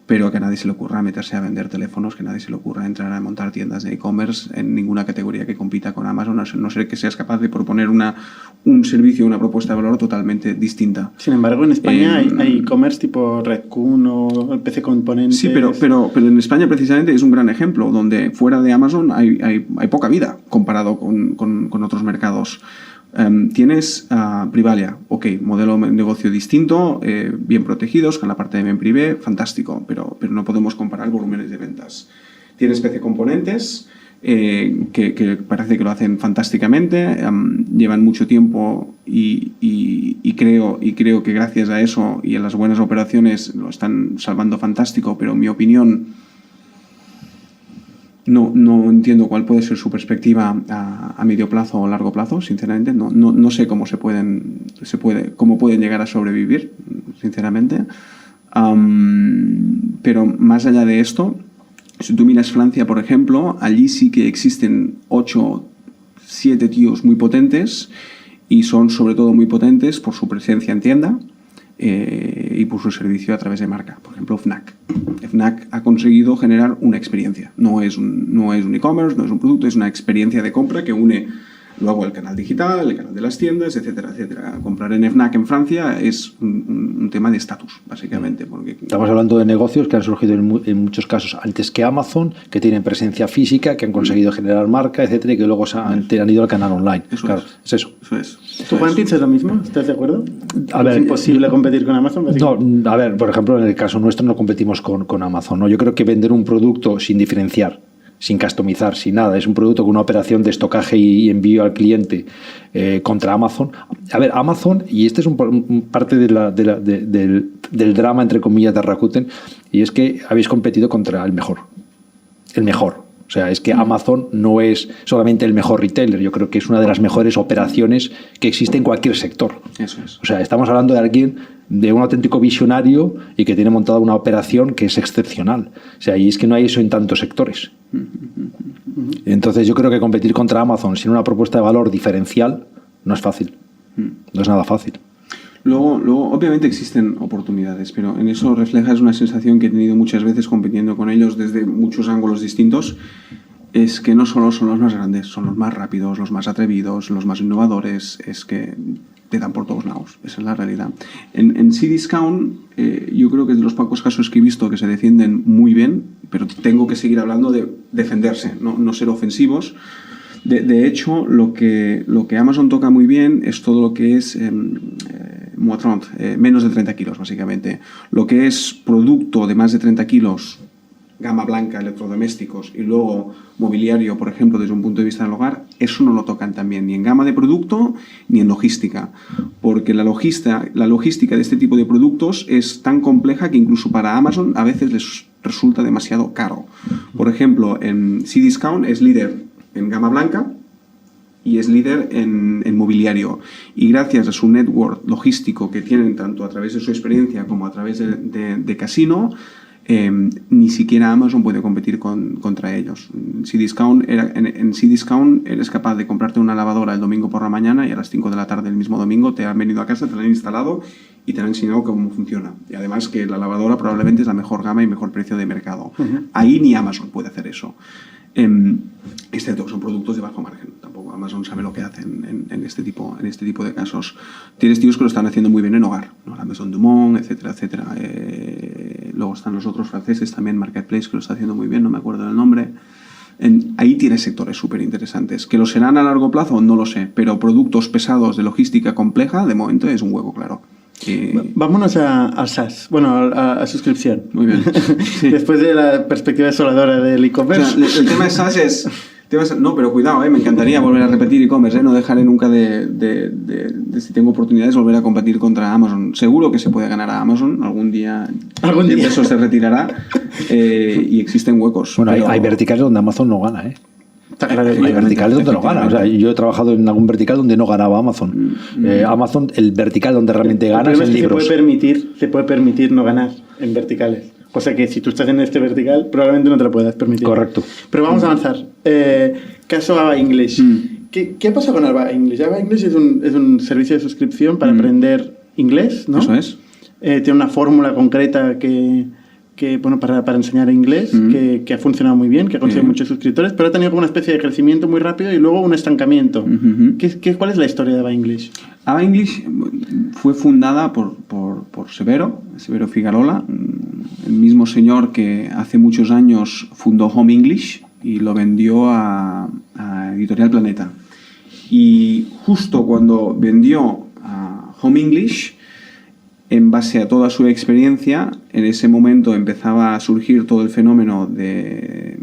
Pero que a nadie se le ocurra meterse a vender teléfonos, que a nadie se le ocurra entrar a montar tiendas de e-commerce en ninguna categoría que compita con Amazon, a no ser que seas capaz de proponer un servicio, una propuesta de valor totalmente distinta. Sin embargo, en España hay e-commerce tipo Redcon o PC Componentes. Sí, pero en España precisamente es un gran ejemplo, donde fuera de Amazon hay poca vida comparado con otros mercados. Tienes Privalia, ok, modelo de negocio distinto, bien protegidos, con la parte de bien privé, fantástico, pero no podemos comparar volúmenes de ventas. Tienes PC Componentes, que parece que lo hacen fantásticamente, llevan mucho tiempo y creo que gracias a eso y a las buenas operaciones lo están salvando fantástico, pero en mi opinión no entiendo cuál puede ser su perspectiva a medio plazo o largo plazo, sinceramente. No sé cómo cómo pueden llegar a sobrevivir, sinceramente. Pero más allá de esto, si tú miras Francia, por ejemplo, allí sí que existen 8, 7 tíos muy potentes y son sobre todo muy potentes por su presencia en tienda y por su servicio a través de marca. Por ejemplo, Fnac. Fnac ha conseguido generar una experiencia. No es un e-commerce, no es un producto, es una experiencia de compra que une luego el canal digital, el canal de las tiendas, etcétera, etcétera. Comprar en Fnac en Francia es un tema de estatus, básicamente. Porque estamos hablando de negocios que han surgido en muchos casos antes que Amazon, que tienen presencia física, que han conseguido generar marca, etcétera, y que luego han ido al canal online. Eso claro, es eso. Eso es. ¿Tú, Juan, piensas lo mismo? ¿Estás de acuerdo? ¿Es imposible competir con Amazon? No, a ver, por ejemplo, en el caso nuestro no competimos con Amazon, ¿no? Yo creo que vender un producto sin diferenciar, sin customizar, sin nada, es un producto con una operación de estocaje y envío al cliente contra Amazon. A ver, Amazon, y este es parte del drama, entre comillas, de Rakuten, y es que habéis competido contra el mejor. El mejor. O sea, es que Amazon no es solamente el mejor retailer, yo creo que es una de las mejores operaciones que existe en cualquier sector. Eso es. O sea, estamos hablando de alguien, de un auténtico visionario y que tiene montada una operación que es excepcional. O sea, y es que no hay eso en tantos sectores. Entonces yo creo que competir contra Amazon sin una propuesta de valor diferencial no es fácil. No es nada fácil. Luego, obviamente existen oportunidades, pero en eso reflejas una sensación que he tenido muchas veces compitiendo con ellos desde muchos ángulos distintos, es que no solo son los más grandes, son los más rápidos, los más atrevidos, los más innovadores, es que te dan por todos lados, esa es la realidad. En Cdiscount yo creo que es de los pocos casos que he visto que se defienden muy bien, pero tengo que seguir hablando de defenderse, no ser ofensivos. De hecho, lo que Amazon toca muy bien es todo lo que es menos de 30 kilos, básicamente. Lo que es producto de más de 30 kilos, gama blanca, electrodomésticos y luego mobiliario, por ejemplo, desde un punto de vista del hogar, eso no lo tocan también ni en gama de producto ni en logística, porque la logística de este tipo de productos es tan compleja que incluso para Amazon a veces les resulta demasiado caro. Por ejemplo, en Cdiscount es líder en gama blanca y es líder en mobiliario, y gracias a su network logístico que tienen tanto a través de su experiencia como a través de Casino, ni siquiera Amazon puede competir contra ellos. En Cdiscount eres capaz de comprarte una lavadora el domingo por la mañana y a las 5 de la tarde del mismo domingo te han venido a casa, te la han instalado y te han enseñado cómo funciona. Y además que la lavadora probablemente es la mejor gama y mejor precio de mercado. Ahí ni Amazon puede hacer eso. Excepto que son productos de bajo margen. Tampoco Amazon sabe lo que hacen en este tipo de casos. Tienes tíos que lo están haciendo muy bien en hogar, ¿no? La Maison Dumont, etcétera, etcétera. luego están los otros franceses también, Marketplace, que lo está haciendo muy bien, no me acuerdo del nombre. Ahí tienes sectores súper interesantes. ¿Que lo serán a largo plazo? No lo sé, pero productos pesados de logística compleja, de momento es un huevo claro. Vámonos al SaaS, bueno, a suscripción. Muy bien. Sí. Después de la perspectiva desoladora del e-commerce. O sea, el tema de SaaS es... No, pero cuidado, me encantaría volver a repetir e-commerce, no dejaré nunca de si tengo oportunidades, volver a competir contra Amazon. Seguro que se puede ganar a Amazon, algún día eso se retirará y existen huecos. Bueno, hay verticales donde Amazon no gana, ¿eh? Claro, hay verticales donde no gana. O sea, yo he trabajado en algún vertical donde no ganaba Amazon. Amazon, el vertical donde realmente gana es en libros. Se puede permitir no ganar en verticales. Cosa que si tú estás en este vertical, probablemente no te lo puedas permitir. Correcto. Pero vamos a avanzar. Caso Ava English. ¿Qué pasa con Ava English? Ava English es un servicio de suscripción para aprender inglés, ¿no? Eso es. Tiene una fórmula concreta que bueno, para enseñar inglés, que ha funcionado muy bien, que ha conseguido muchos suscriptores, pero ha tenido como una especie de crecimiento muy rápido y luego un estancamiento. ¿Cuál es la historia de Ava English? Ava English fue fundada por Severo Figarola, el mismo señor que hace muchos años fundó Home English y lo vendió a Editorial Planeta. Y justo cuando vendió a Home English, en base a toda su experiencia, en ese momento empezaba a surgir todo el fenómeno del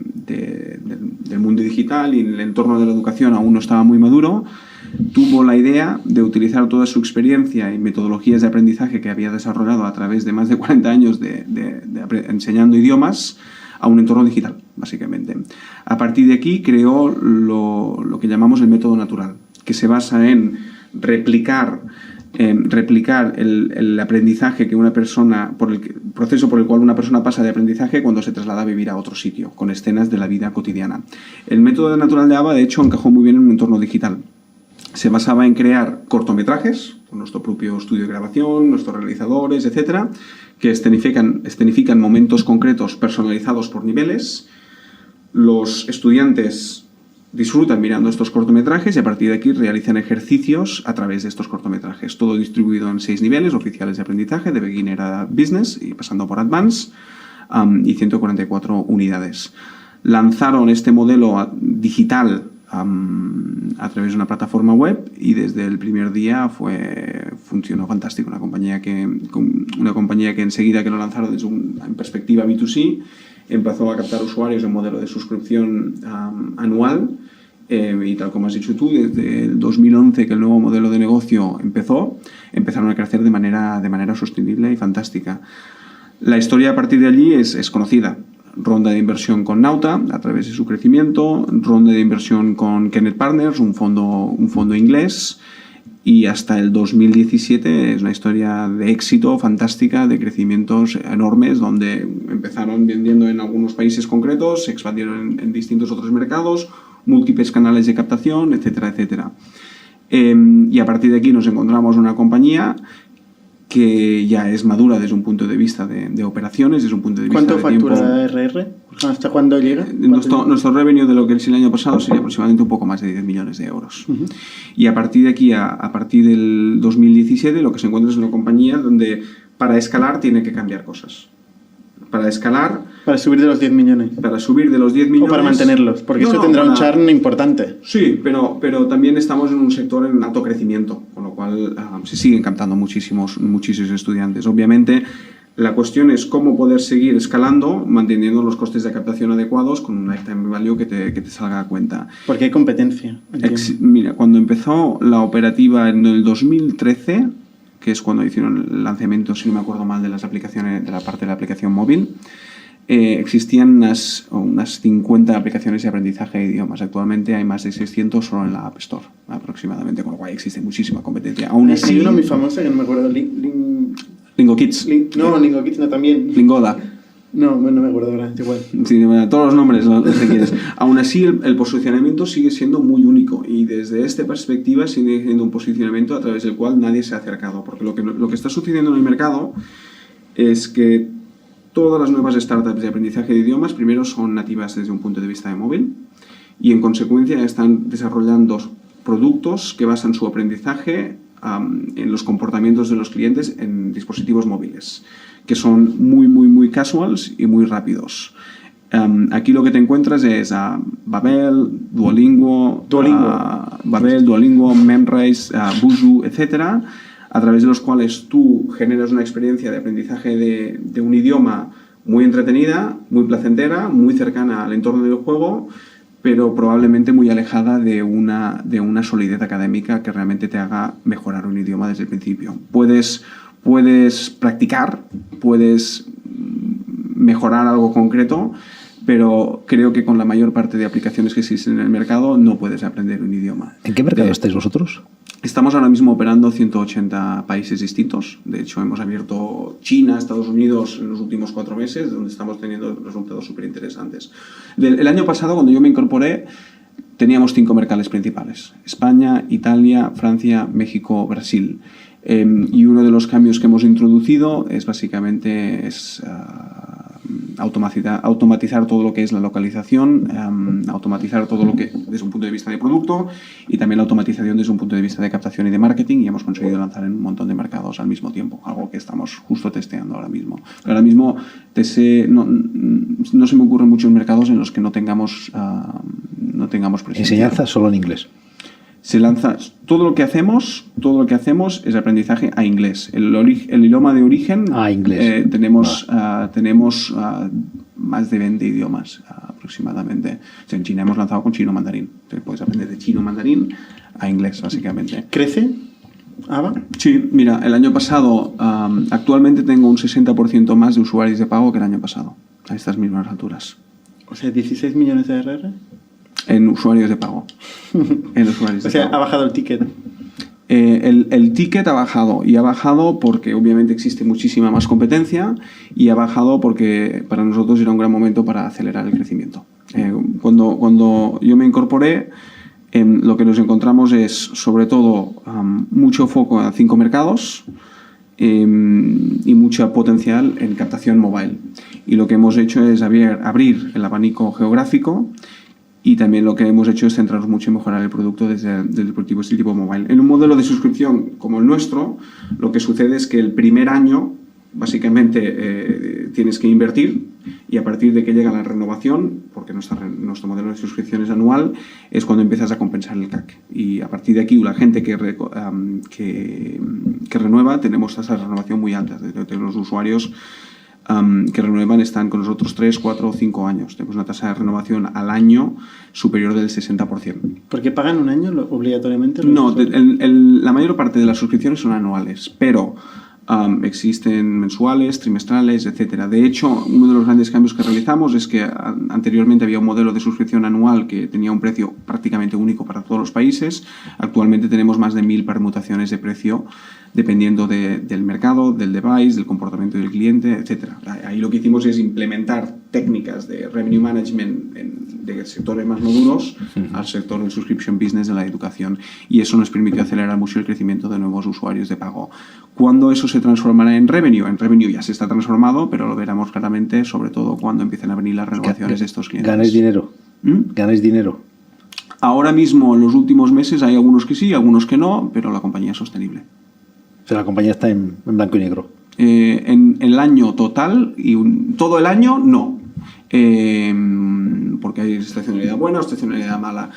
mundo digital y el entorno de la educación aún no estaba muy maduro. Tuvo la idea de utilizar toda su experiencia y metodologías de aprendizaje que había desarrollado a través de más de 40 años enseñando idiomas a un entorno digital, básicamente. A partir de aquí creó lo que llamamos el método natural, que se basa en replicar el aprendizaje que una persona, proceso por el cual una persona pasa de aprendizaje cuando se traslada a vivir a otro sitio, con escenas de la vida cotidiana. El método natural de Ava, de hecho, encajó muy bien en un entorno digital. Se basaba en crear cortometrajes, con nuestro propio estudio de grabación, nuestros realizadores, etcétera, que escenifican momentos concretos personalizados por niveles. Los estudiantes disfrutan mirando estos cortometrajes y a partir de aquí realizan ejercicios a través de estos cortometrajes. Todo distribuido en 6 niveles oficiales de aprendizaje, de beginner a business y pasando por advanced, y 144 unidades. Lanzaron este modelo digital a través de una plataforma web y desde el primer día funcionó fantástico. Una compañía que enseguida que lo lanzaron desde en perspectiva B2C empezó a captar usuarios en modelo de suscripción anual y tal como has dicho tú, desde el 2011 que el nuevo modelo de negocio empezaron a crecer de manera sostenible y fantástica. La historia a partir de allí es conocida. Ronda de inversión con Nauta a través de su crecimiento, ronda de inversión con Kenneth Partners, un fondo inglés, y hasta el 2017 es una historia de éxito fantástica, de crecimientos enormes, donde empezaron vendiendo en algunos países concretos, se expandieron en distintos otros mercados, múltiples canales de captación, etcétera, etcétera. Y a partir de aquí nos encontramos una compañía que ya es madura desde un punto de vista de operaciones, desde un punto de vista de tiempo. ¿Cuánto factura RR? ¿Hasta cuándo llega? Nuestro revenue de lo que es el año pasado sería aproximadamente un poco más de 10 millones de euros. Y a partir de aquí, a partir del 2017, lo que se encuentra es una compañía donde para escalar tiene que cambiar cosas. Para subir de los 10 millones. Para subir de los 10 millones. O para mantenerlos, porque eso tendrá un churn importante. Sí, pero también estamos en un sector en alto crecimiento, con lo cual se siguen captando muchísimos estudiantes. Obviamente, la cuestión es cómo poder seguir escalando, manteniendo los costes de captación adecuados con un lifetime value que te salga a cuenta. Porque hay competencia. Mira, cuando empezó la operativa en el 2013, que es cuando hicieron el lanzamiento, si no me acuerdo mal, de las aplicaciones, de la parte de la aplicación móvil, existían unas 50 aplicaciones de aprendizaje de idiomas. Actualmente hay más de 600 solo en la App Store, aproximadamente, con lo cual existe muchísima competencia. Aún así, hay uno muy famoso que no me acuerdo, LingoKids. LingoKids no, también. Lingoda. No me acuerdo ahora, igual. Sí, todos los nombres los que quieres. Aún así, el posicionamiento sigue siendo muy único y desde esta perspectiva sigue siendo un posicionamiento a través del cual nadie se ha acercado. Porque lo que está sucediendo en el mercado es que todas las nuevas startups de aprendizaje de idiomas primero son nativas desde un punto de vista de móvil y en consecuencia están desarrollando productos que basan su aprendizaje en los comportamientos de los clientes en dispositivos móviles, que son muy casuals y muy rápidos. Aquí lo que te encuentras es Babel, Duolingo, Memrise, Busuu, etcétera, a través de los cuales tú generas una experiencia de aprendizaje de un idioma muy entretenida, muy placentera, muy cercana al entorno del juego, pero probablemente muy alejada de una solidez académica que realmente te haga mejorar un idioma desde el principio. Puedes practicar, puedes mejorar algo concreto, pero creo que con la mayor parte de aplicaciones que existen en el mercado no puedes aprender un idioma. ¿En qué mercado estáis vosotros? Estamos ahora mismo operando 180 países distintos. De hecho, hemos abierto China, Estados Unidos en los últimos 4 meses, donde estamos teniendo resultados súper interesantes. El año pasado, cuando yo me incorporé, teníamos 5 mercados principales: España, Italia, Francia, México, Brasil. Y uno de los cambios que hemos introducido es básicamente automatizar todo lo que es la localización, automatizar todo lo que desde un punto de vista de producto, y también la automatización desde un punto de vista de captación y de marketing, y hemos conseguido lanzar en un montón de mercados al mismo tiempo, algo que estamos justo testeando ahora mismo. Pero ahora mismo no se me ocurren muchos mercados en los que no tengamos presencia. ¿Enseñanza solo en inglés? Se lanza todo lo que hacemos es aprendizaje a inglés. El idioma de origen, inglés. Tenemos más de 20 idiomas aproximadamente. O sea, en China hemos lanzado con chino mandarín. Entonces puedes aprender de chino mandarín a inglés, básicamente. ¿Crece ABA? Sí, mira, el año pasado, actualmente tengo un 60% más de usuarios de pago que el año pasado, a estas mismas alturas. O sea, 16 millones de RR. En usuarios de pago. O sea, ha bajado el ticket. El ticket ha bajado, y ha bajado porque obviamente existe muchísima más competencia, y ha bajado porque para nosotros era un gran momento para acelerar el crecimiento. Cuando yo me incorporé, lo que nos encontramos es sobre todo mucho foco en 5 mercados y mucho potencial en captación mobile. Y lo que hemos hecho es abrir el abanico geográfico. Y también lo que hemos hecho es centrarnos mucho en mejorar el producto desde el dispositivo mobile. En un modelo de suscripción como el nuestro, lo que sucede es que el primer año, básicamente, tienes que invertir, y a partir de que llega la renovación, porque nuestro modelo de suscripción es anual, es cuando empiezas a compensar el CAC. Y a partir de aquí, la gente que renueva, tenemos tasas de renovación muy altas. De los usuarios que renuevan están con nosotros 3, 4 o 5 años. Tenemos una tasa de renovación al año superior del 60%. ¿Por qué pagan un año obligatoriamente? No, la mayor parte de las suscripciones son anuales, pero existen mensuales, trimestrales, etcétera. De hecho, uno de los grandes cambios que realizamos es que anteriormente había un modelo de suscripción anual que tenía un precio prácticamente único para todos los países. Actualmente tenemos más de 1000 permutaciones de precio dependiendo del mercado, del device, del comportamiento del cliente, etcétera. Ahí lo que hicimos es implementar técnicas de revenue management de sectores más maduros al sector del subscription business de la educación, y eso nos permitió acelerar mucho el crecimiento de nuevos usuarios de pago. ¿Cuándo eso se transformará en revenue? En revenue ya se está transformado, pero lo veremos claramente, sobre todo cuando empiecen a venir las renovaciones de estos clientes. ¿Ganáis dinero? ¿Ganáis dinero? Ahora mismo, en los últimos meses, hay algunos que sí, algunos que no, pero la compañía es sostenible. O sea, la compañía está en blanco y negro. En el año total, y todo el año, no. Porque hay estacionalidad buena o estacionalidad mala.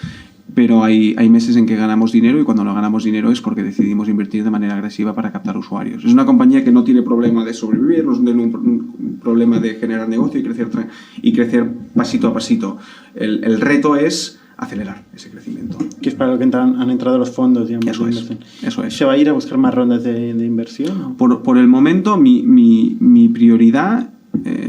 Pero hay meses en que ganamos dinero, y cuando no ganamos dinero es porque decidimos invertir de manera agresiva para captar usuarios. Es una compañía que no tiene problema de sobrevivir, no tiene un problema de generar negocio y crecer pasito a pasito. El reto es acelerar ese crecimiento. Que es para lo que han entrado los fondos, digamos. Eso es. ¿Se va a ir a buscar más rondas de inversión? Por el momento, mi prioridad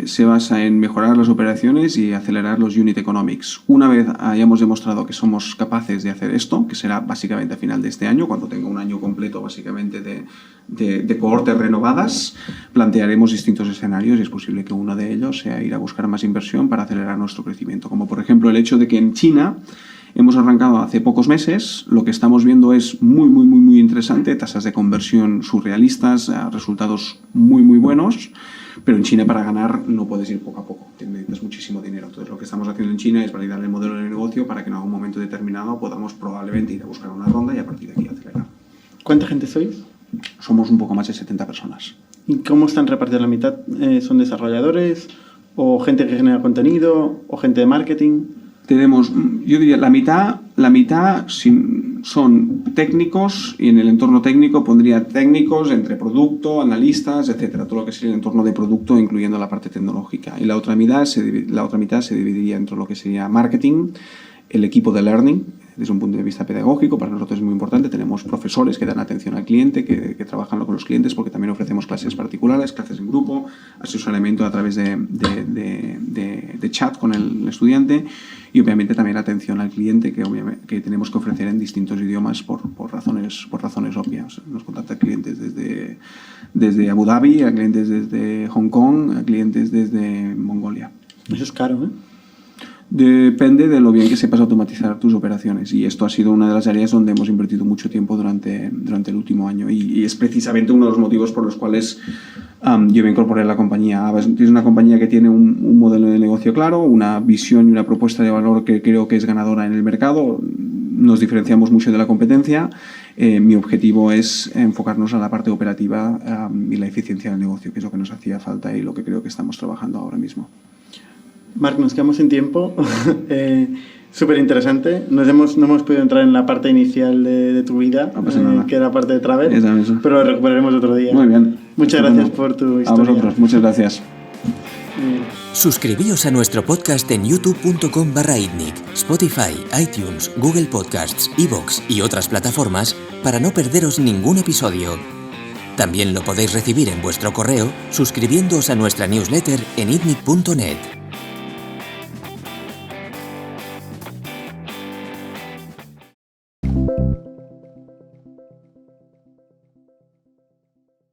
se basa en mejorar las operaciones y acelerar los unit economics. Una vez hayamos demostrado que somos capaces de hacer esto, que será básicamente a final de este año, cuando tenga un año completo básicamente de cohortes renovadas, plantearemos distintos escenarios, y es posible que uno de ellos sea ir a buscar más inversión para acelerar nuestro crecimiento. Como por ejemplo el hecho de que en China hemos arrancado hace pocos meses, lo que estamos viendo es muy interesante, tasas de conversión surrealistas, resultados muy buenos. Pero en China, para ganar, no puedes ir poco a poco, necesitas muchísimo dinero. Entonces lo que estamos haciendo en China es validar el modelo de negocio para que en algún momento determinado podamos probablemente ir a buscar una ronda y a partir de aquí acelerar. ¿Cuánta gente sois? Somos un poco más de 70 personas. ¿Y cómo están repartidos? ¿La mitad son desarrolladores o gente que genera contenido o gente de marketing? Tenemos, yo diría, la mitad son técnicos, y en el entorno técnico pondría técnicos entre producto, analistas, etcétera, todo lo que sería el entorno de producto, incluyendo la parte tecnológica. Y la otra mitad se dividiría entre lo que sería marketing, el equipo de learning, desde un punto de vista pedagógico, para nosotros es muy importante. Tenemos profesores que dan atención al cliente, que trabajan con los clientes, porque también ofrecemos clases particulares, clases en grupo, asesoramiento a través de chat con el estudiante, y obviamente también atención al cliente que tenemos que ofrecer en distintos idiomas por razones obvias. Nos contactan clientes desde Abu Dhabi, a clientes desde Hong Kong, a clientes desde Mongolia. Eso es caro, ¿eh? Depende de lo bien que sepas automatizar tus operaciones, y esto ha sido una de las áreas donde hemos invertido mucho tiempo durante el último año, y es precisamente uno de los motivos por los cuales yo me incorporé a la compañía. Es una compañía que tiene un modelo de negocio claro, una visión y una propuesta de valor que creo que es ganadora en el mercado. Nos diferenciamos mucho de la competencia. Mi objetivo es enfocarnos a la parte operativa y la eficiencia del negocio, que es lo que nos hacía falta y lo que creo que estamos trabajando ahora mismo. Marc, nos quedamos sin tiempo. Súper interesante. No hemos podido entrar en la parte inicial de tu vida, que era parte de Travel, pero lo recuperaremos otro día. Muy bien. Muchas gracias por tu historia. A vosotros, muchas gracias. Suscribíos a nuestro podcast en youtube.com/idnic, Spotify, iTunes, Google Podcasts, iVoox y otras plataformas para no perderos ningún episodio. También lo podéis recibir en vuestro correo suscribiéndoos a nuestra newsletter en idnic.net.